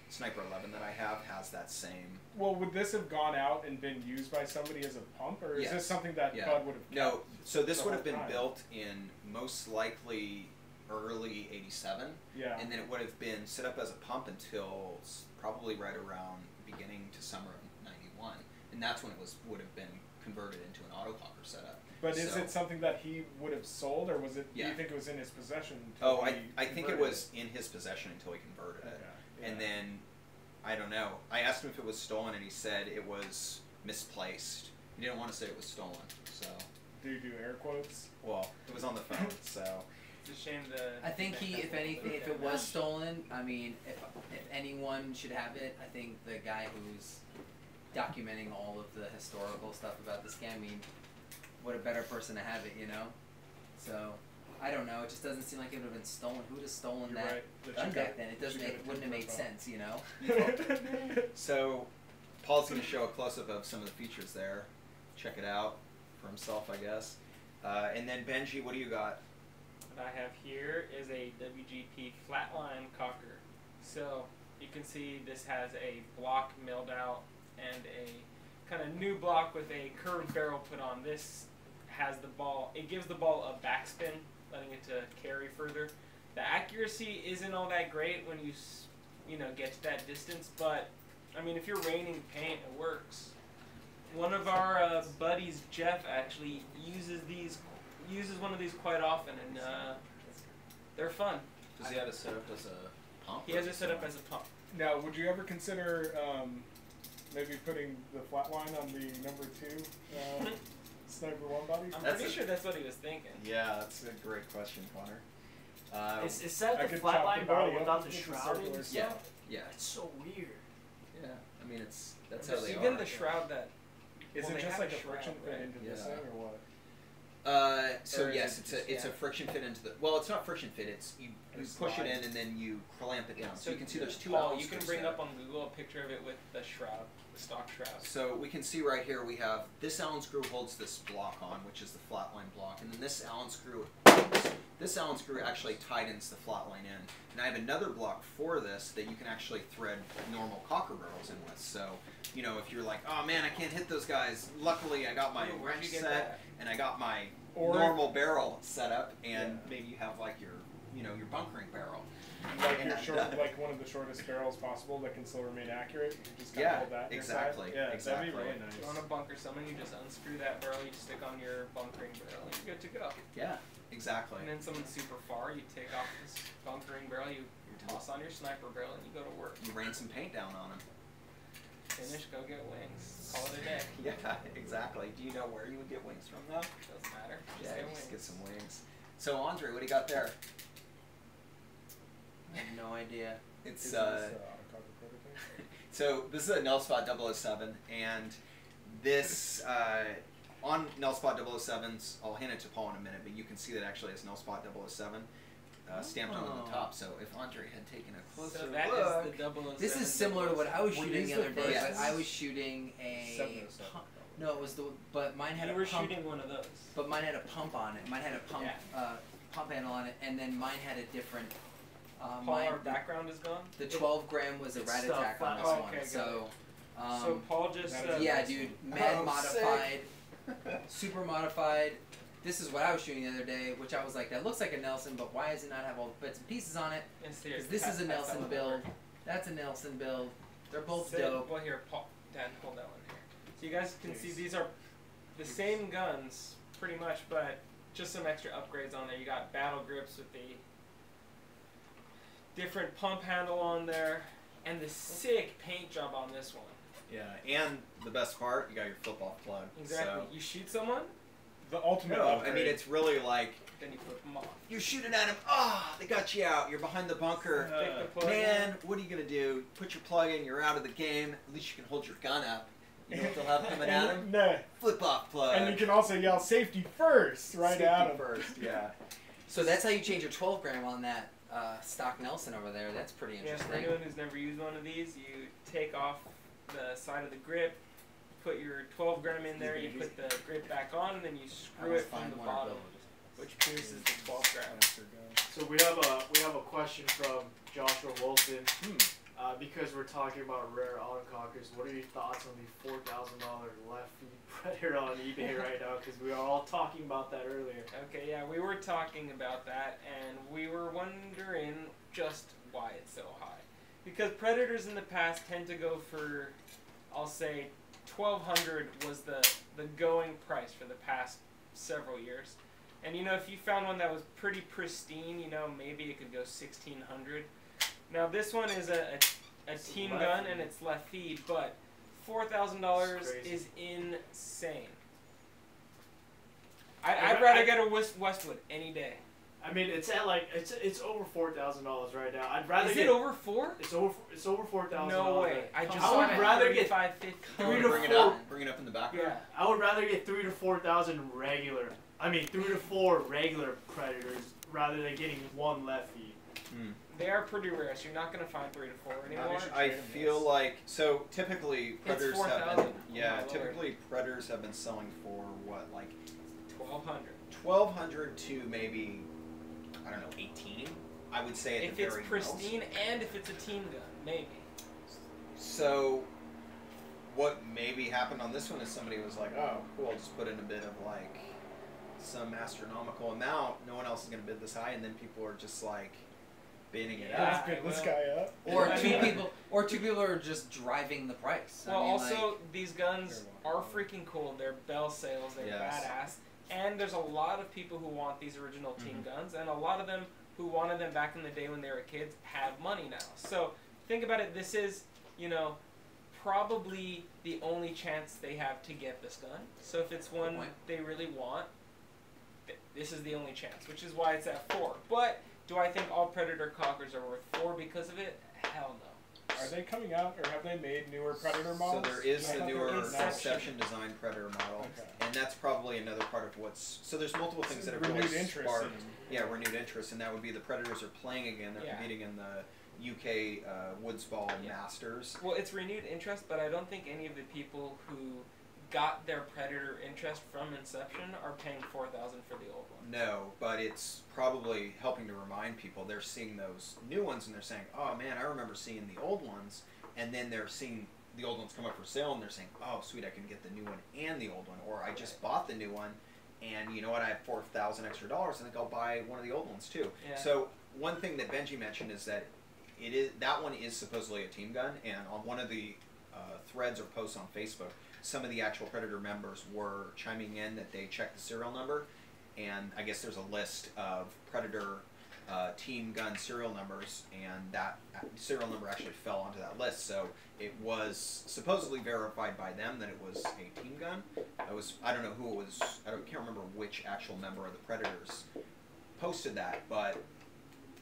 Sniper 11 that I have has that same... Well, would this have gone out and been used by somebody as a pump, or is this something that Bud would have kept? No, so this would have been time? built in most likely early '87, and then it would have been set up as a pump until probably right around beginning to summer of '91, and that's when it would have been converted into an autococker setup. But is it something that he would have sold, or was it? Do you think it was in his possession? I think it was in his possession until he converted it, and then. I don't know. I asked him if it was stolen, and he said it was misplaced. He didn't want to say it was stolen, so... Do you do air quotes? Well, it was on the phone, so... It's a shame I think if anything, if it was stolen, I mean, if anyone should have it, I think the guy who's documenting all of the historical stuff about the scam, I mean, what a better person to have it, you know? So... I don't know. It just doesn't seem like it would have been stolen. Who would have stolen that gun back then? It wouldn't have made sense, you know. So, Paul's going to show a close-up of some of the features there. Check it out for himself, I guess. And then Benji, what do you got? What I have here is a WGP flatline cocker. So you can see this has a block milled out and a kind of new block with a curved barrel put on. This has the ball. It gives the ball a backspin, letting it to carry further. The accuracy isn't all that great when you know, get to that distance, but I mean, if you're raining paint, it works. One of our buddies, Jeff, actually uses one of these quite often, and they're fun. Does he have it set up as a pump? He has it set up as a pump. Now, would you ever consider maybe putting the flatline on the number 2 Sniper 1 body? I'm pretty sure that's what he was thinking. Yeah, that's a great question, Conor. Is that the flatline barrel without the shrouding and stuff? Yeah. It's so weird. Yeah, I mean, that's how they are. Even the shroud that... Is it just like a friction fit into this thing, or what? So yes, it's a friction fit into the... Well, it's not friction fit, it's you push it in and then you clamp it down. So you can see there's 2 elements. You can bring up on Google a picture of it with the shroud, the stock shroud. So we can see right here we have this Allen screw holds this block on, which is the flatline block, and then this Allen screw actually tightens the flatline in. And I have another block for this that you can actually thread normal cocker barrels in with. So, you know, if you're like, oh man, I can't hit those guys, luckily I got my wrench set and I got my normal barrel set up, and maybe you have like your, you know, your bunkering barrel. Like like one of the shortest barrels possible that can still remain accurate. You just kind of hold that exactly. Yeah, exactly. That'd be really nice. If you want to bunker someone, you just unscrew that barrel, you stick on your bunkering barrel, and you're good to go. Yeah, exactly. And then someone's super far, you take off this bunkering barrel, you toss on your sniper barrel, and you go to work. You rain some paint down on them. Finish, go get wings. Call it a day. Yeah, exactly. Do you know where you would get wings from, though? Doesn't matter. Just get some wings. So, Andre, what do you got there? I have no idea. It's so this is a Nelspot 007, and this on Nelspot 007s, I'll hand it to Paul in a minute, but you can see that actually it's Nelspot 007 stamped on the top. So if Andre had taken a closer so that look, is the 007. This is similar to what I was shooting the other day. Yes. But I was shooting a. No, it was but mine had you a were pump. shooting one of those. But mine had a pump on it. Mine had a pump pump handle on it, and then mine had a different. Paul, our background is gone? The 12 gram was a rat attack on this one. So, so Paul just... yeah, dude. Mad modified. Super modified. This is what I was shooting the other day, which I was like, that looks like a Nelson, but why does it not have all the bits and pieces on it? Because this is a Nelson build. That's a Nelson build. They're both dope. Well, here, Paul. Dan, hold that one here. So you guys can see these are the same guns, pretty much, but just some extra upgrades on there. You got battle grips with the different pump handle on there, and the sick paint job on this one. Yeah, and the best part, you got your flip-off plug. Exactly. So. You shoot someone, the ultimate upgrade. I mean, it's really like, Then you flip them off. you're shooting at him, they got you out, you're behind the bunker. Stick the plug Man, what are you going to do? Put your plug in, you're out of the game, at least you can hold your gun up. You know what they'll have coming at him? Nah. Flip off plug. And you can also yell safety first, right Safety at him. first, yeah. So that's how you change your 12 gram on that stock Nelson over there. That's pretty Yeah, interesting. for anyone who's never used one of these, you take off the side of the grip, put your 12 gram in there, you put the grip back on, and then you screw it from the bottom, which pierces the 12 gram. So we have a question from Joshua Wilson. Because we're talking about rare autocockers, what are your thoughts on the $4,000 left feet predator on eBay right now? Because we were all talking about that earlier. Okay, yeah, we were talking about that, and we were wondering just why it's so high. Because predators in the past tend to go for, I'll say, $1,200 was the going price for the past several years. And you know, if you found one that was pretty pristine, you know, maybe it could go $1,600. Now this one is a team gun and it's left feed, but $4,000 is insane. I'd rather get a Westwood any day. I mean, it's at like it's over $4,000 right now. I'd rather. Is get, it over $4? It's over $4,000. No way. I would rather get 3 to 4. Bring it up in the background. Yeah. I would rather get 3 to 4,000 regular. I mean, 3 to 4 regular predators rather than getting one left feed. They are pretty rare, so you're not going to find 3 to 4 anymore. I feel like, so typically predators it's have been, Lord. Predators have been selling for what, like $1,200. $1,200 to maybe, I don't know, 18. I would say at the very If it's pristine and if it's a team gun, maybe. So what maybe happened on this one is somebody was like, oh, cool, I'll just put in a bit of like some astronomical amount. No one else is going to bid this high, and then people are just like bidding it Let's up. bid this guy up. Or two people are just driving the price. Well, I mean, also, like, these guns are freaking cool. They're bell sales. They're badass. And there's a lot of people who want these original team guns, and a lot of them who wanted them back in the day when they were kids have money now. So think about it. This is, you know, probably the only chance they have to get this gun. So if it's one they really want, this is the only chance, which is why it's at 4. But do I think all Predator cockers are worth 4 because of it? Hell no. Are they coming out, or have they made newer Predator models? So there is the newer Inception design Predator model, and that's probably another part of what's. So there's multiple things that have renewed really interest. sparked. Renewed interest, and that would be the Predators are playing again. They're competing in the UK Woodsball Masters. Well, it's renewed interest, but I don't think any of the people who got their Predator interest from Inception are paying $4,000 for the old one. No, but it's probably helping to remind people. They're seeing those new ones and they're saying, oh man, I remember seeing the old ones, and then they're seeing the old ones come up for sale and they're saying, oh sweet, I can get the new one and the old one, or I just bought the new one and you know what, I have $4,000 extra dollars, I think I'll buy one of the old ones too. Yeah. So one thing that Benji mentioned is that that one is supposedly a team gun, and on one of the threads or posts on Facebook, some of the actual Predator members were chiming in that they checked the serial number, and I guess there's a list of Predator team gun serial numbers, and that serial number actually fell onto that list, so it was supposedly verified by them that it was a team gun. I don't know who it was, can't remember which actual member of the Predators posted that, but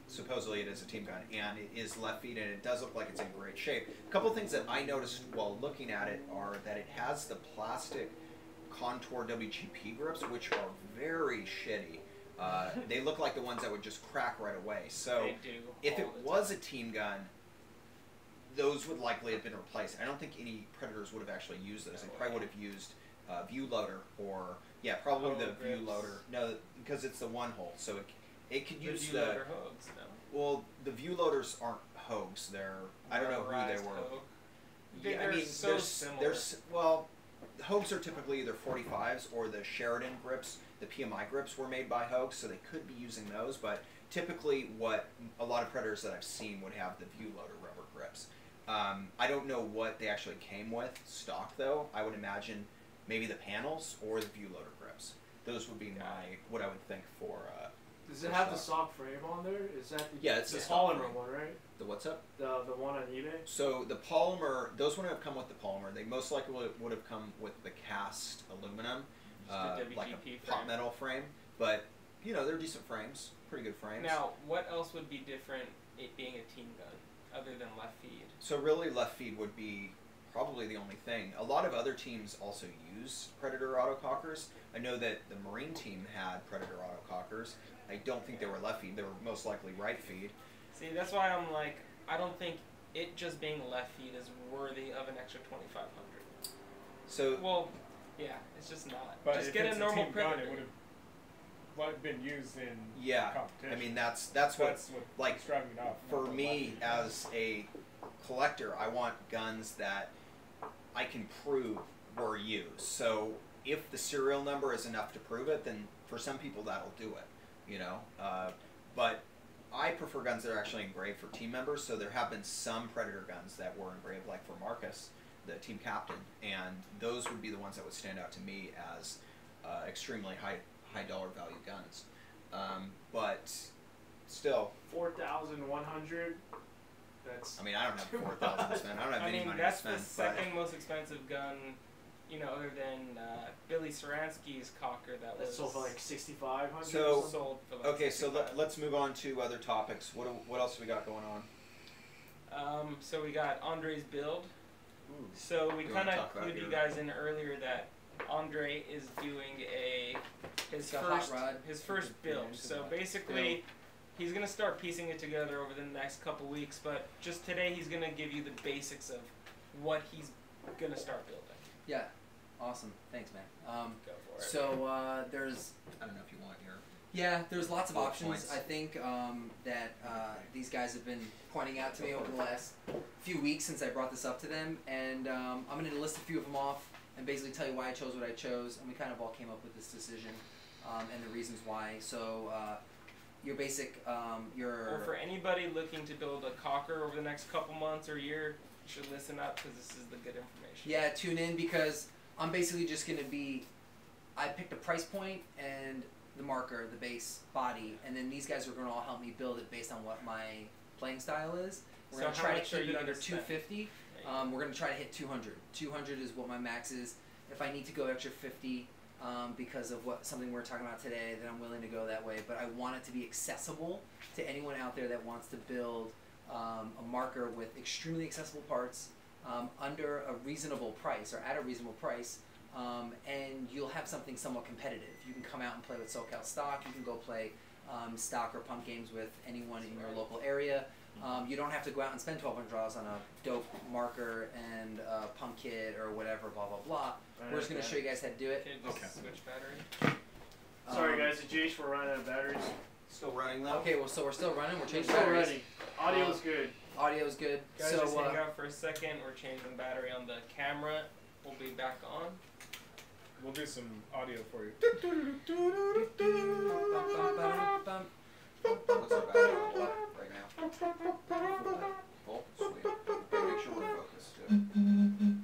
supposedly it is a team gun, and it is left feed, and it does look like it's in great shape. A couple things that I noticed while looking at it are that it has the plastic Contour WGP grips, which are very shitty. They look like the ones that would just crack right away. So if it was a team gun, those would likely have been replaced. I don't think any Predators would have actually used those. They probably would have used View Loader, or probably the View Loader. No, because it's the one hole, so it could use the Hogues, no. Well, the View Loaders aren't Hogues. They're I don't know who they were. They're I mean, so similar. The Hogues are typically either 45s or the Sheridan grips. The PMI grips were made by Hogues, so they could be using those. But typically, what a lot of Predators that I've seen would have the View Loader rubber grips. I don't know what they actually came with stock, though. I would imagine maybe the panels or the View Loader grips. Those would be what I would think for. Does it have the stock frame on there? Is that it's the polymer one, right? The what's up? The one on eBay? So the polymer, those wouldn't have come with the polymer. They most likely would have come with the cast aluminum. like a WGP pot frame. metal frame, but you know they're decent frames, pretty good frames. Now, what else would be different it being a team gun other than left feed? So really, left feed would be probably the only thing. A lot of other teams also use Predator autocockers. I know that the Marine team had Predator autocockers. I don't think they were left feed. They were most likely right feed. See, that's why I'm like, I don't think it just being left feed is worthy of an extra 2,500. So well, yeah, it's just not. But just if get it's a normal team Predator. gun, it would have been used in competition. I mean that's what like driving it off. For me as a collector, I want guns that I can prove were used. So if the serial number is enough to prove it, then for some people that'll do it, you know. But I prefer guns that are actually engraved for team members. So there have been some Predator guns that were engraved, like for Marcus, the team captain, and those would be the ones that would stand out to me as extremely high dollar value guns. But still, 4,100. That's. I mean, I don't have 4,000 to spend. I don't have any money to spend. That's the second most expensive gun, you know, other than Billy Saransky's cocker that was sold for like 6,500. So sold for like okay, so 65. let's move on to other topics. What else have we got going on? So we got Andre's build. Ooh. So we You kind wanna of talk about clued you your- guys in earlier that Andre is doing his first build. So basically, he's gonna start piecing it together over the next couple weeks. But just today, he's gonna give you the basics of what he's gonna start building. Yeah, awesome. Thanks, man. Go for it. So there's. I don't know if you want your. Yeah, there's lots of Bullet options. points. I think that these guys have been pointing out to me over the last few weeks since I brought this up to them, and I'm going to list a few of them off and basically tell you why I chose what I chose, and we kind of all came up with this decision and the reasons why. So your basic, Well, for anybody looking to build a cocker over the next couple months or year, you should listen up because this is the good information. Yeah, tune in because I'm basically just going to be, I picked a price point and the marker, the base, body, and then these guys are going to all help me build it based on what my playing style is. We're going to try to keep it under 250. We're going to try to hit 200. 200 is what my max is. If I need to go extra 50 because of something we're talking about today, then I'm willing to go that way. But I want it to be accessible to anyone out there that wants to build a marker with extremely accessible parts under a reasonable price or at a reasonable price. And you'll have something somewhat competitive. You can come out and play with SoCal stock. You can go play stock or pump games with anyone in your local area. You don't have to go out and spend $1,200 on a dope marker and a pump kit or whatever, blah, blah, blah. We're just going to show you guys how to do it. Okay. Switch battery. Sorry guys, the GH, we're running out of batteries. Still running though? Okay, well, so we're still running. We're changing still batteries. running. Audio's good. Audio's good. Guys, so just hang out for a second. We're changing battery on the camera. We'll be back on. We'll do some audio for you. What's our battery level at right now? Full? Sweet. Okay, make sure we're focused too.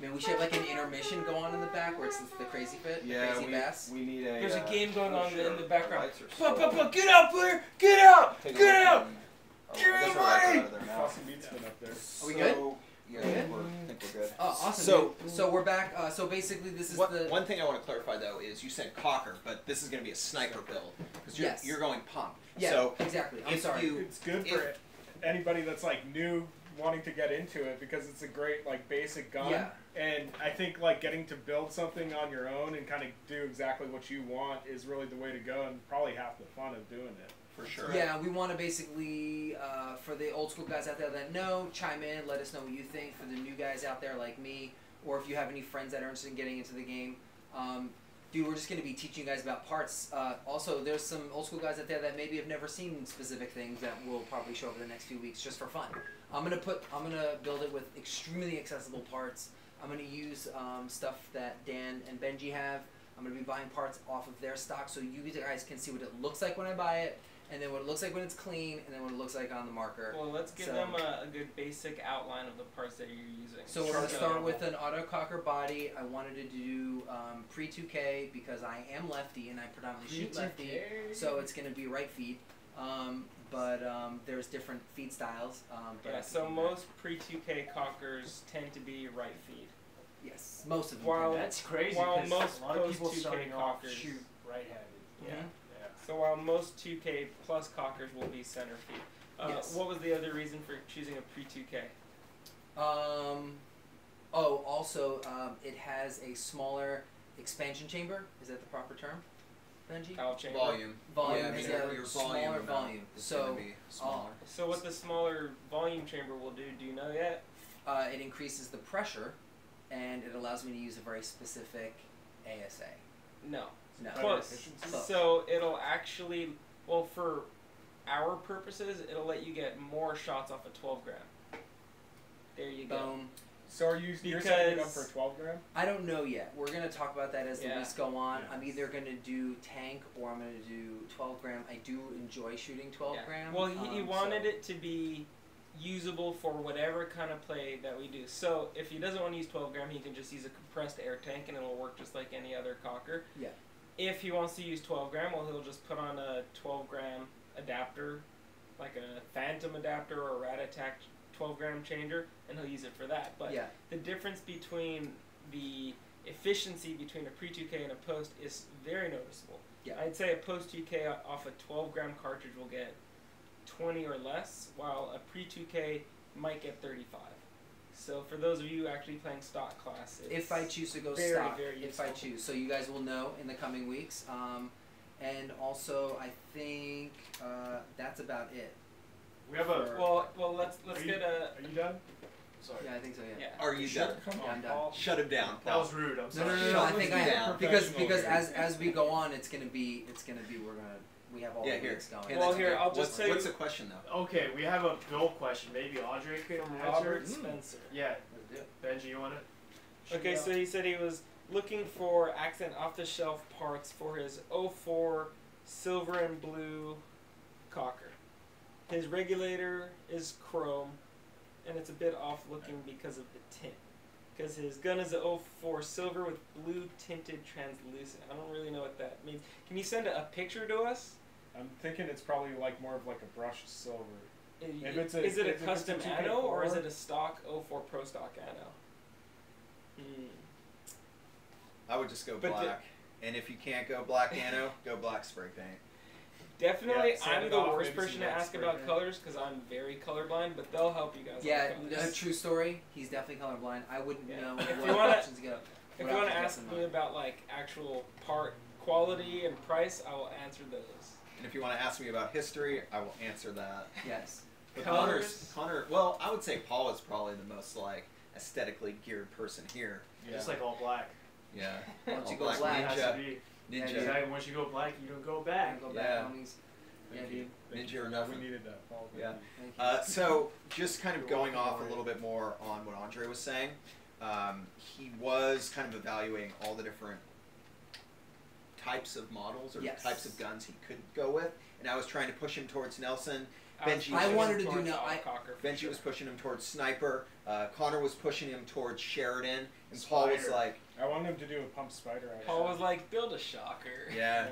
Man, we should have like an intermission go on in the back where it's the crazy fit, the crazy bass. We need a. There's a game going on in the background. Lights are so Get out, player! Get out! Take a Get look out! and- Give I guess me our lights are money! out of there now. Awesome beats been up there. Are we good? Yeah, We good? I think we're good. Oh, awesome. So, So we're back. So basically, this is the. one thing I want to clarify though is you said cocker, but this is going to be a sniper build because Yes. you're going pump. Yeah, So exactly. I'm if sorry. It's good for anybody that's like new wanting to get into it because it's a great like basic gun. Yeah. And I think like getting to build something on your own and kind of do exactly what you want is really the way to go and probably half the fun of doing it. for sure. Yeah, we want to basically, for the old school guys out there that know, chime in, let us know what you think. For the new guys out there like me, or if you have any friends that are interested in getting into the game, dude, we're just going to be teaching you guys about parts. Also, there's some old school guys out there that maybe have never seen specific things that we'll probably show over the next few weeks just for fun. I'm gonna build it with extremely accessible parts. I'm gonna use stuff that Dan and Benji have. I'm gonna be buying parts off of their stock so you guys can see what it looks like when I buy it, and then what it looks like when it's clean, and then what it looks like on the marker. Well, let's give them a good basic outline of the parts that you're using. So we're going to start with an autococker body. I wanted to do pre-2K because I am lefty and I predominantly shoot lefty, so it's going to be right feed. but there's different feed styles. Yeah, so most pre-2K cockers tend to be right feed. Yes, most of them. While That's crazy. While Because most a lot of people post-2K starting off cockers shoot right-handed. Yeah. Mhm. Yeah. So while most 2K plus cockers will be center feed. Yes. What was the other reason for choosing a pre-2K? Also, it has a smaller expansion chamber. Is that the proper term, Benji? Valve chamber. Volume. Volume. Yeah, I mean, is your a volume smaller amount volume. is So, gonna be smaller. So what the smaller volume chamber will do you know yet? it increases the pressure, and it allows me to use a very specific ASA. No. No. Close. Close. So it'll actually, well, for our purposes, it'll let you get more shots off a 12 gram. There you go. Boom. So you're setting it up for 12 gram? I don't know yet. We're gonna talk about that as the Yeah. weeks go on. Yeah. I'm either gonna do tank or I'm gonna do 12 gram. I do enjoy shooting 12 Yeah. gram. Well, he wanted so- it to be usable for whatever kind of play that we do. So if he doesn't want to use 12 gram, he can just use a compressed air tank and it'll work just like any other cocker. Yeah. If he wants to use 12 gram, well, he'll just put on a 12 gram adapter, like a Phantom adapter or a Rat Attack 12 gram changer, and he'll use it for that. But Yeah. the difference between the efficiency between a pre-2K and a post is very noticeable. Yeah. I'd say a post 2K off a 12 gram cartridge will get 20 or less, while a pre-2K might get 35. So for those of you actually playing stock class, it's If I choose to go very, stock, very if I useful. choose, so you guys will know in the coming weeks. And also, I think that's about it. We have a. For- well, let's Are you- get a Are you done? Sorry. Yeah, I think so. Yeah. yeah. Are you done? Come Yeah, I'm on, done. Paul. Shut him down, That Paul. was rude. I'm No, sorry. no, no, no. Shut I think I him am down. because Professional as we go on, it's gonna be we have all Yeah, the here. links going. Yeah, Well, that's here, okay. I'll just what's, tell you- what's the question, though? Okay, we have a Bill question. Maybe Andre could From answer. Robert Spencer. Yeah, Let's do it. Benji, you want it? Okay, so he said he was looking for accent off-the-shelf parts for his 04 silver and blue cocker. His regulator is chrome, and it's a bit off-looking because of the tint. Because his gun is a 04 silver with blue tinted translucent. I don't really know what that means. Can you send a picture to us? I'm thinking it's probably like more of like a brushed silver. If it's a- is it a if it's a custom 2K4? anno or is it a stock 04 Pro Stock anno? I would just go But black. And if you can't go black anno, go black spray paint. Definitely, Yeah, sand I'm it the off, worst maybe some person to black ask spray about paint. colors because I'm very colorblind, but they'll help you guys. Yeah, on a colors. true story. He's definitely colorblind. I wouldn't Yeah. know If what you wanna- options to go. If what you want to options ask in me mind. about like actual part quality and price, I will answer those. And if you want to ask me about history, I will answer that. Yes. But Colors? Connor, well, I would say Paul is probably the most like aesthetically geared person here. Just like all black. Yeah. Once you All go black black, It has to ninja. be. Yeah, Ninja. Exactly. Once you go black, you don't go back. Go Yeah. back, homies. Yeah, Thank dude. you. Thank Ninja you or for that. nothing. We needed that, Paul. Thank Yeah. you. Thank you. So just kind of You're going welcome, off a Mario. little bit more on what Andre was saying, he was kind of evaluating all the different types of models or Yes. types of guns he could go with, and I was trying to push him towards Nelson. was Benji- I pushing wanted him to do towards no- autococker for Benji sure. was pushing him towards Sniper. Connor was pushing him towards Sheridan, and Paul was Spider. like, I wanted him to do a pump spider. Actually. Paul was like, build a shocker. yeah.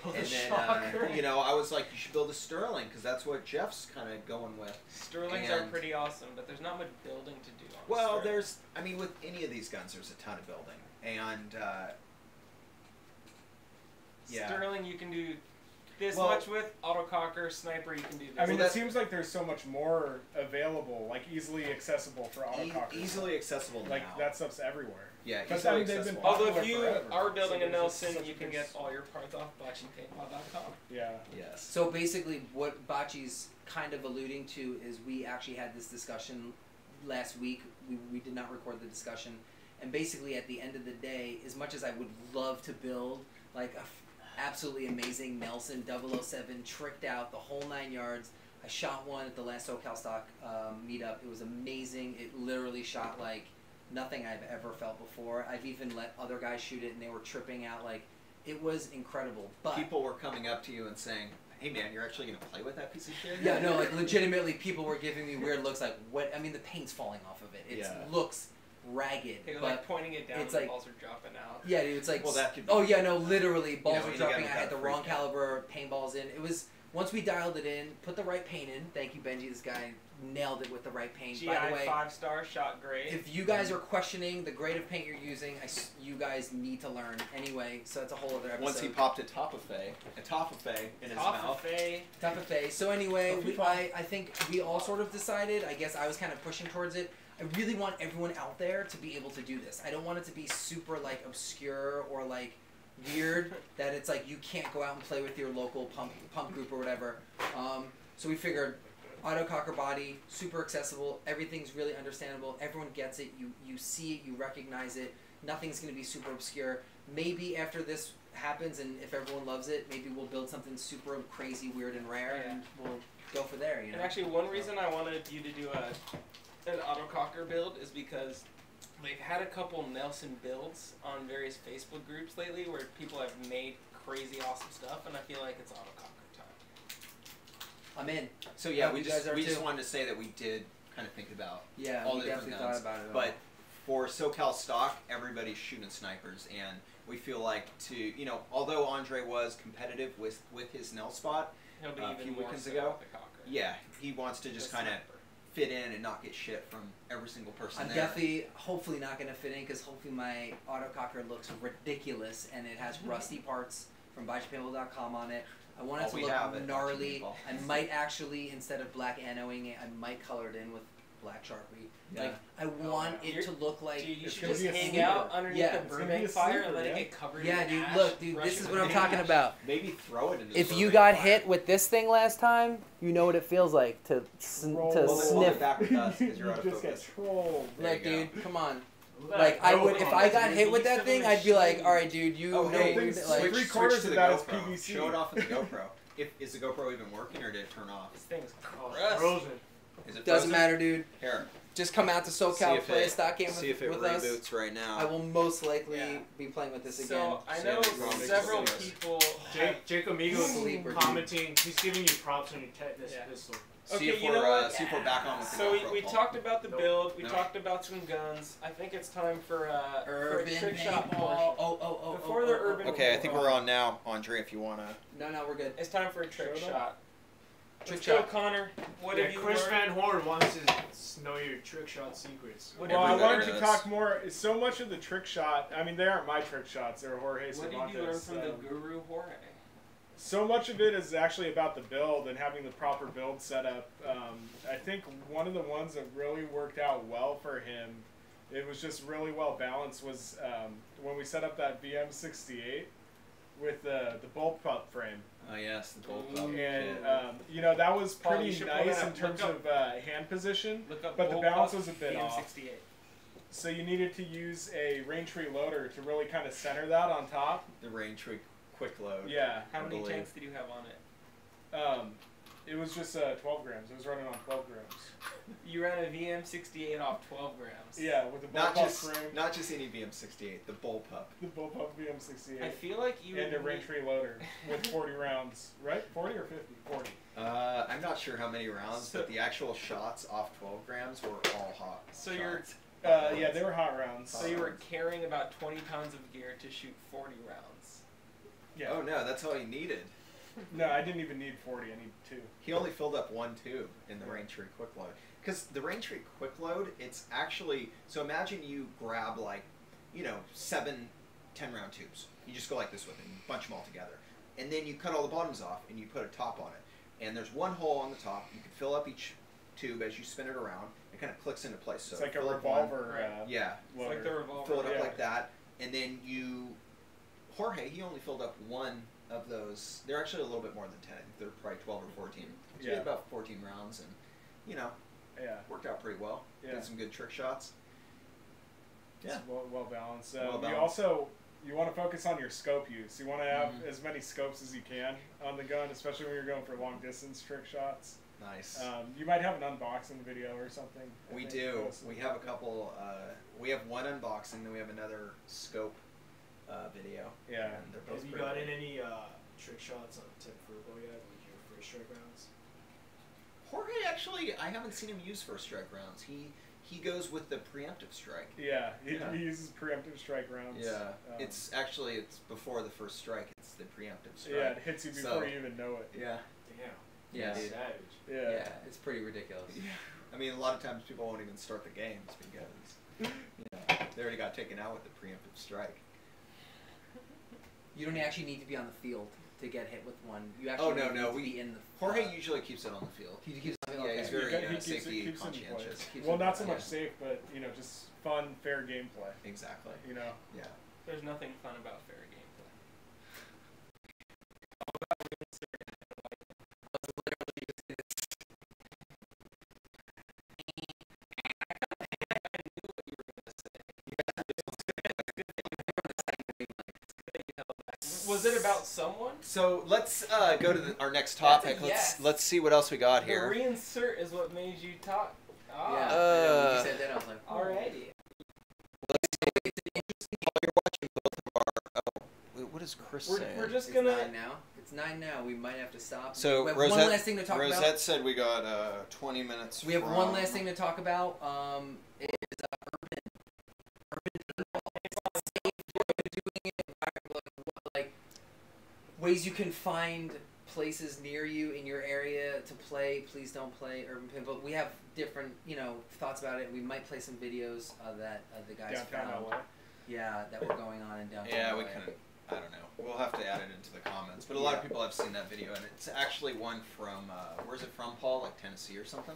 The And then, shocker. I was like, you should build a Sterling, because that's what Jeff's kind of going with. Sterlings are And- pretty awesome, but there's not much building to do on a Well, Sterling. with any of these guns, there's a ton of building. And, yeah. Sterling you can do this Well- much with, autococker, sniper you can do this. I mean, Well, it seems like there's so much more available, like easily accessible for autocockers. Easily accessible Like now. that stuff's everywhere. Yeah, Because easily they've been accessible. Although if popular you forever. are building So a there's just Nelson, such you a can big get all your parts off BacciPaintball.com. Yeah. Yes. So basically, what Bocce's kind of alluding to is we actually had this discussion last week. We did not record the discussion, and basically at the end of the day, as much as I would love to build like a absolutely amazing Nelson 007 tricked out the whole 9 yards. I shot one at the last SoCal Stock meetup. It was amazing. It literally shot like nothing I've ever felt before. I've even let other guys shoot it, and they were tripping out. Like, it was incredible. But People were coming up to you and saying, hey man, you're actually going to play with that piece of shit? yeah, no, like legitimately, people were giving me weird looks. Like, what? I mean, the paint's falling off of it. It Yeah. looks ragged, They're but like pointing it down it's and the like- balls are dropping out. yeah, dude, it's like Well, that could be- oh yeah, no, literally balls You know, were you dropping. gotta I had the freak wrong out. caliber paintballs in. It was once we dialed it in, put the right paint in. Thank you, Benji. This guy nailed it with the right paint. GI By the way, 5-star, shot great. if you guys are questioning the grade of paint you're using, you guys need to learn anyway. So it's a whole other episode. Once he popped a toffee in his mouth. Toffee. So anyway, I think we all sort of decided. I guess I was kind of pushing towards it. I really want everyone out there to be able to do this. I don't want it to be super like obscure or like weird that it's like you can't go out and play with your local pump group or whatever. So we figured autococker body, super accessible, everything's really understandable, everyone gets it, you see it, you recognize it, nothing's going to be super obscure. Maybe after this happens and if everyone loves it, maybe we'll build something super crazy, weird, and rare, and we'll go for there, you know? And actually, one reason I wanted you to do an autococker build is because they've had a couple Nelson builds on various Facebook groups lately where people have made crazy awesome stuff, and I feel like it's autococker time. I'm in. So yeah, we just wanted to say that we did kind of think about all the different guns, thought about it but for SoCal stock, everybody's shooting snipers, and we feel like although Andre was competitive with his Nell spot a few weekends ago, yeah, he wants to just kind of fit in and not get shit from every single person. I'm definitely, hopefully not going to fit in because hopefully my autococker looks ridiculous and it has rusty parts from BacciPaintball.com on it. I want it to look gnarly. I might actually, instead of black anoing it, I might color it in with black Sharpie. Yeah. Like, I want it to look like... Dude, you should just hang out underneath the Burbank fire and let it get covered in dude, ash. look, dude, this is what I'm talking about. Maybe throw it into If you got hit with this thing last time, you know what it feels like to sniff. Back with us because you're out of just focus. get trolled. Look, dude, come on. Like, I would, if I got hit with that thing, I'd be like, all right, dude, you know, hey, like, three-quarters of that is PVC. Show it off with the GoPro. Is the GoPro even working, or did it turn off? This thing's frozen. Is it doesn't matter, dude. Here. Just come out to SoCal, play a stock game with us. See if it reboots right now. I will most likely be playing with this again. So, I know several people... Jake Amigo's commenting, he's giving you props on your tetanus pistol. See if we're back on with the So GoPro we talked about the build, we talked about some guns. I think it's time for a trick shot portion. Before the urban... Okay, I think we're on now, Andre, if you want to... No, we're good. It's time for a trick shot. Trick shot. Connor. What have you Chris learned? Van Horn wants to know your trick shot secrets. Well, I wanted to talk more. So much of the trick shot, I mean, they aren't my trick shots. They're Jorge Cervantes. What did you learn from the guru Jorge? So much of it is actually about the build and having the proper build set up. I think one of the ones that really worked out well for him, it was just really well balanced, was when we set up that VM68 with the bullpup frame. Oh yes, the bullpup. And that was pretty nice in terms of hand position, but the balance was a bit off. So you needed to use a Raintree loader to really kind of center that on top. The Raintree quick load. Yeah. How many tanks did you have on it? It was just 12 grams. It was running on 12 grams. You ran a VM68 off 12 grams. Yeah, with the bullpup frame. Not just any VM68, the bullpup. The bullpup VM68. I feel like you... And a Raintree loader with 40 rounds, right? 40 or 50? 40. I'm not sure how many rounds, but the actual shots off 12 grams were all hot. So you're... yeah, they were hot rounds. So you were carrying about 20 pounds of gear to shoot 40 rounds. Yeah. Oh no, that's all he needed. No, I didn't even need 40. I need 2. He only filled up 1 tube in the Raintree quick load. Because the Raintree quick load, it's actually... So imagine you grab 7 10-round tubes. You just go like this with it and bunch them all together. And then you cut all the bottoms off and you put a top on it. And there's one hole on the top. You can fill up each tube as you spin it around. It kind of clicks into place. So it's like a revolver. Yeah. It's like the revolver. Fill it up like that. And then Jorge, he only filled up 1 of those. They're actually a little bit more than 10. I think they're probably 12 or 14. So he had about 14 rounds, and worked out pretty well. Yeah. Did some good trick shots. Yeah, well balanced. You want to focus on your scope use. You want to have as many scopes as you can on the gun, especially when you're going for long distance trick shots. Nice. You might have an unboxing video or something. We do. We have a couple. We have one unboxing, then we have another scope video. Yeah. And they're both. Have you got in any trick shots on tip verbo yet with your first strike rounds? Jorge, actually, I haven't seen him use first strike rounds. He goes with the preemptive strike. Yeah, he uses preemptive strike rounds. Yeah, it's before the first strike. It's the preemptive strike. Yeah, it hits you before you even know it. Yeah. Damn. Yeah, dude. Savage. Yeah, it's pretty ridiculous. Yeah. I mean, a lot of times people won't even start the games because they already got taken out with the preemptive strike. You don't actually need to be on the field to get hit with one. You actually need to be in the. Jorge usually keeps it on the field. He keeps it on the Yeah, field. he's very keeps safety it conscientious. Well, not so much safe, but just fun, fair gameplay. Exactly. Yeah. There's nothing fun about fair gameplay. Was it about someone? So let's go to our next topic. Let's see what else we got here. The reinsert is what made you talk. Ah. Yeah. When you said that, I was like, Alrighty. You're watching both of our. What is Chris saying? We're just it's gonna. 9 now. It's 9 now. We might have to stop. So we have Rosette, one last thing to talk about. Rosette said we got 20 minutes. We have one last thing to talk about. Is like ways you can find places near you in your area to play. Please don't play urban pinball. We have different, thoughts about it. We might play some videos that the guys Downtown found. LA. Yeah, that were going on in downtown. Yeah, LA. we can. I don't know. We'll have to add it into the comments. But a lot of people have seen that video, and it's actually one from where's it from, Paul? Like Tennessee or something?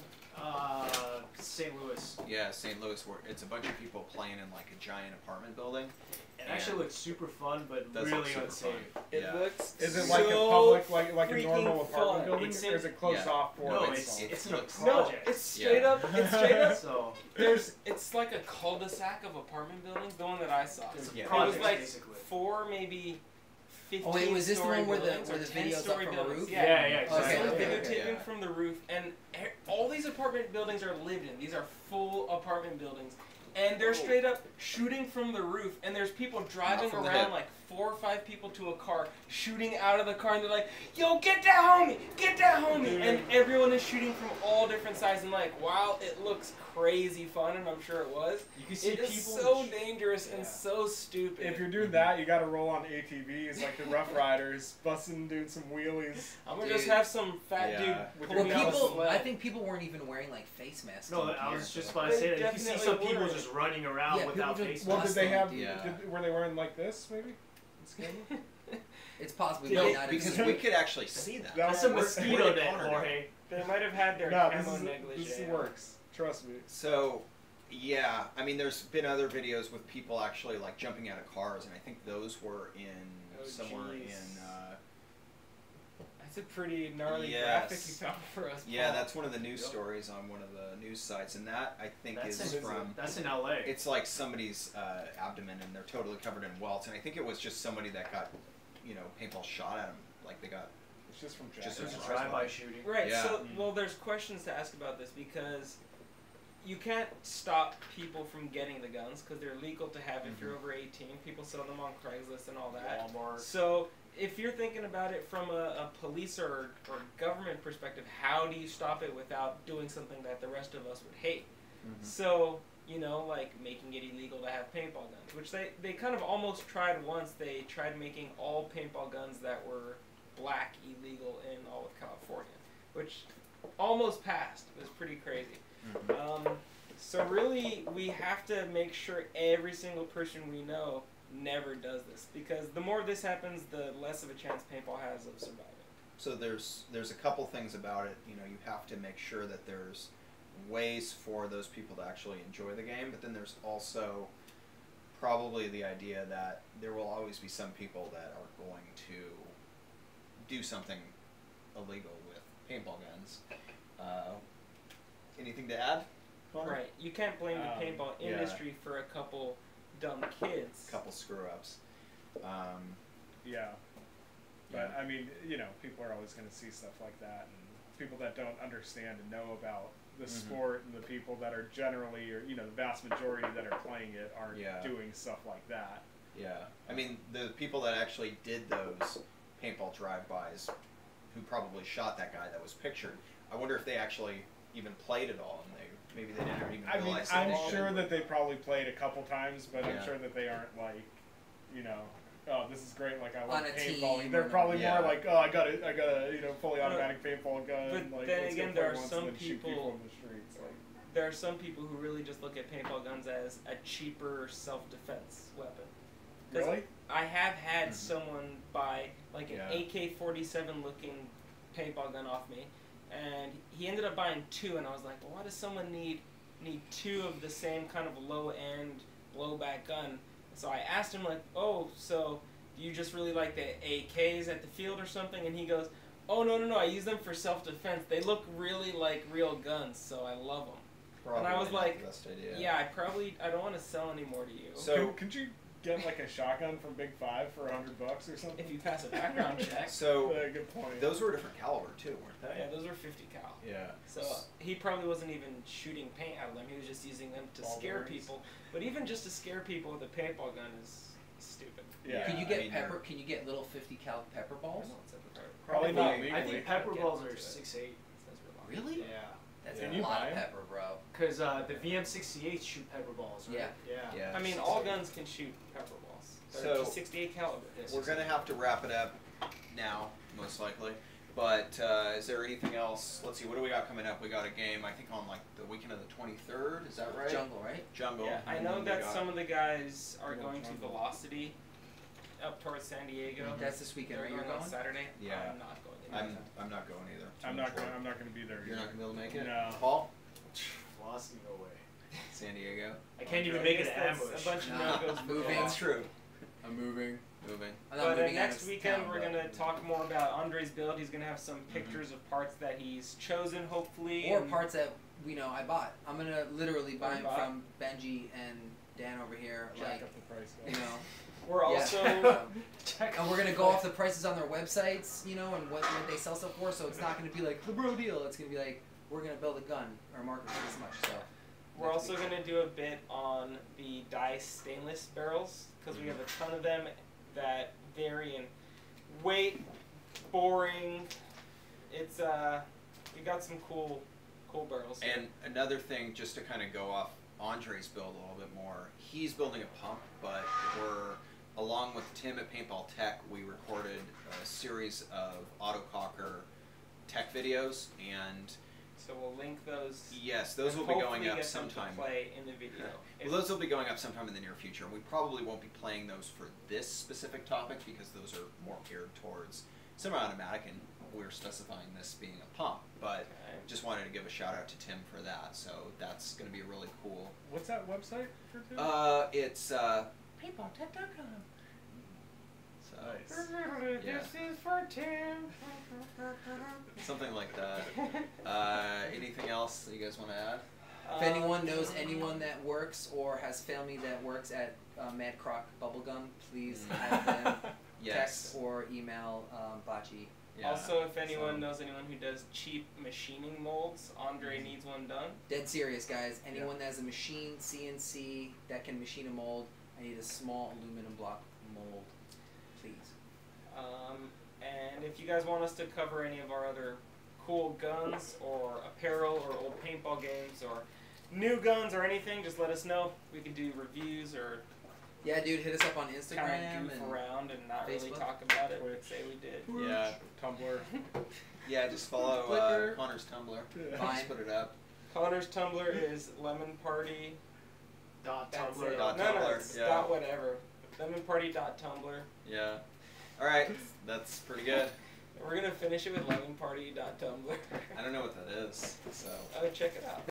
St. Louis. Yeah, St. Louis, where it's a bunch of people playing in like a giant apartment building. It actually looks super fun, but Does really look super unsafe. fun. It Yeah. looks. Is it so like a public, like a normal freaking apartment fun. building, It's or is it closed yeah. off for No, install? it's a looks- project. No, it's straight up. It's straight up. So It's like a cul-de-sac of apartment buildings. The one that I saw. it's a Yeah. It was project like basically. 4, maybe 15. Oh wait, was this the one where the buildings or videos up 10-story from the buildings. roof? Yeah. Yeah, So Okay, it was okay, videotaping okay. from the roof, and all these apartment buildings are lived in. These are full apartment buildings, and they're straight up shooting from the roof. And there's people driving from the around, hip. like 4 or 5 people to a car, shooting out of the car, and they're like, "Yo, get that homie! Get that homie!" And everyone is shooting from all different sides. And like, wow, it looks crazy fun, and I'm sure it was. You can see It people. is so dangerous and so stupid. If you're doing that, you got to roll on ATVs like the Rough Riders, busting, doing some wheelies. I'm gonna Dude. just have some fat Yeah. dude With pulling your out a People, sled. I think people weren't even wearing like face masks. No, in I here, was just so- about to say that. They You can see some definitely people were. just running around Yeah, without people face just- Well, masks. did they have? Yeah. Were they wearing like this? Maybe. It's possible. Did we they- might not have Because seen we it. could actually see that. That That's a works. mosquito What did net, Conor do? Jorge. They might have had their No, camo this negligee. works. Trust me. So, yeah, I mean, there's been other videos with people actually like jumping out of cars, and I think those were in Oh, somewhere jeez. in. That's a pretty gnarly Yes. graphic you found for us. Yeah, Paul. that's one of the news Yep. stories on one of the news sites, and that I think That's is in, from. that's in LA. It's like somebody's abdomen, and they're totally covered in welts, and I think it was just somebody that got, paintball shot at them, like they got. It's just from Just There's a as drive-by shooting. Right. Yeah. So, well, there's questions to ask about this because you can't stop people from getting the guns because they're legal to have if you're over 18. People sell them on Craigslist and all that. Walmart. So, if you're thinking about it from a police or government perspective, how do you stop it without doing something that the rest of us would hate? So, like making it illegal to have paintball guns, which they kind of almost tried once. They tried making all paintball guns that were black illegal in all of California, which almost passed. It was pretty crazy. So really, we have to make sure every single person we know never does this, because the more this happens, the less of a chance paintball has of surviving. So there's a couple things about it. You have to make sure that there's ways for those people to actually enjoy the game, but then there's also probably the idea that there will always be some people that are going to do something illegal with paintball guns. Anything to add, Conor? Right. You can't blame the paintball yeah. industry for a couple dumb kids. Couple screw-ups. Yeah. But I mean, people are always going to see stuff like that, and people that don't understand and know about the sport, and the people that are generally, or the vast majority that are playing it aren't doing stuff like that. Yeah, I mean, the people that actually did those paintball drive-bys, who probably shot that guy that was pictured, I wonder if they actually even played it all, and maybe they didn't even realize I'm that they sure did. that they probably played a couple times, but I'm Yeah. sure that they aren't like, oh, this is great. Like, I On love a paintballing. team They're or probably yeah. more like, oh, I got a fully automatic paintball gun. But Like, then let's go again, play there are once some and then shoot people- in the streets. Like, There are some people who really just look at paintball guns as a cheaper self-defense weapon. 'Cause really? I have had someone buy like an Yeah. AK-47 looking paintball gun off me, and he ended up buying two, and I was like, well, why does someone need two of the same kind of low-end blowback gun? So I asked him, like, oh, so do you just really like the AKs at the field or something? And he goes, oh, no, I use them for self-defense. They look really like real guns, so I love them. Probably and I was not like, the best idea. yeah, I don't want to sell any more to you. So could you get like a shotgun from Big Five for $100 or something? If you pass a background check. So good point. those were a different caliber too, weren't they? Yeah, those were 50 cal. Yeah. So he probably wasn't even shooting paint out of them. He was just using them to Ball scare bearings. people. But even just to scare people with a paintball gun is stupid. Yeah. Can you get I mean, pepper? Can you get little 50 cal pepper balls? Probably I not think- legally. I think pepper balls are 6.8. Really? Yeah. That's Can a you lot buy of 'em? pepper, bro. Because the VM68s shoot pepper balls, right? Yeah. Yeah. Yeah. I mean, all guns can shoot pepper balls. They're So- just 68 caliber. We're gonna have to wrap it up now, most likely. But is there anything else? Let's see. What do we got coming up? We got a game. I think on like the weekend of the 23rd. Is that right? Jungle, right? Jungle. Yeah, I And know then we that got- some of the guys are Yeah, going to Jungle. Velocity up towards San Diego. That's this weekend, They're right? You're going on going? Saturday. Yeah. I'm not going. Anytime. I'm not going either. I'm not gonna be there. You're not either. gonna be able to make it. No. Paul. Velocity, no way. San Diego. I can't even I make it guess an that's ambush. A bunch of Nah, no-goes. moving. That's true. I'm moving. Moving. I'm not But moving out next of weekend town, we're but- gonna talk more about Andre's build. He's gonna have some pictures of parts that he's chosen, hopefully. Or and- parts that I bought. I'm gonna literally buy You them bought? from Benji and Dan over here. Jack Like, up the price. you guys. know. We're Yeah. also And we're gonna go off the prices on their websites, you know, and what they sell stuff for. So it's not gonna be like the bro deal. It's gonna be like we're gonna build a gun or market for this much. So we're also gonna do a bit on the Dice stainless barrels because we have a ton of them that vary in weight, boring. It's we got some cool barrels. here. And another thing, just to kind of go off Andre's build a little bit more, he's building a pump, but we're, along with Tim at Paintball Tech, we recorded a series of autococker tech videos, and so we'll link those. yes, those and will be going hopefully up get them to sometime. play in the video. Well, those will be going up sometime in the near future. We probably won't be playing those for this specific topic because those are more geared towards semi-automatic, and we're specifying this being a pump, but Okay. just wanted to give a shout out to Tim for that. So that's going to be really cool. What's that website for Tim? It's paintball.com. So Nice. yeah, This is for Tim. something like that. Anything else that you guys want to add? if anyone knows anyone that works or has family that works at Mad Croc Bubblegum, please have them Yes. text or email Bacci. Yeah. Also, if anyone So- knows anyone who does cheap machining molds, Andre needs one done. Dead serious, guys. Anyone that has a machine, CNC, that can machine a mold, I need a small aluminum block mold, please. And if you guys want us to cover any of our other cool guns or apparel or old paintball games or new guns or anything, just let us know. We can do reviews or Yeah, dude, hit us up on kind Instagram of goof and around and not really Facebook. talk about it. Twitch. Say we did. Yeah. Tumblr. Yeah, just follow Flickr. Connor's Tumblr. Yeah. Fine. Just put it up. Connor's Tumblr is Lemon Party. Dot That's Tumblr. it. Dot No, Tumblr, it's yeah. dot whatever. Lemonparty.tumblr. Yeah. All right, that's pretty good. We're gonna finish it with lemonparty.tumblr. I don't know what that is, so. Oh, check it out.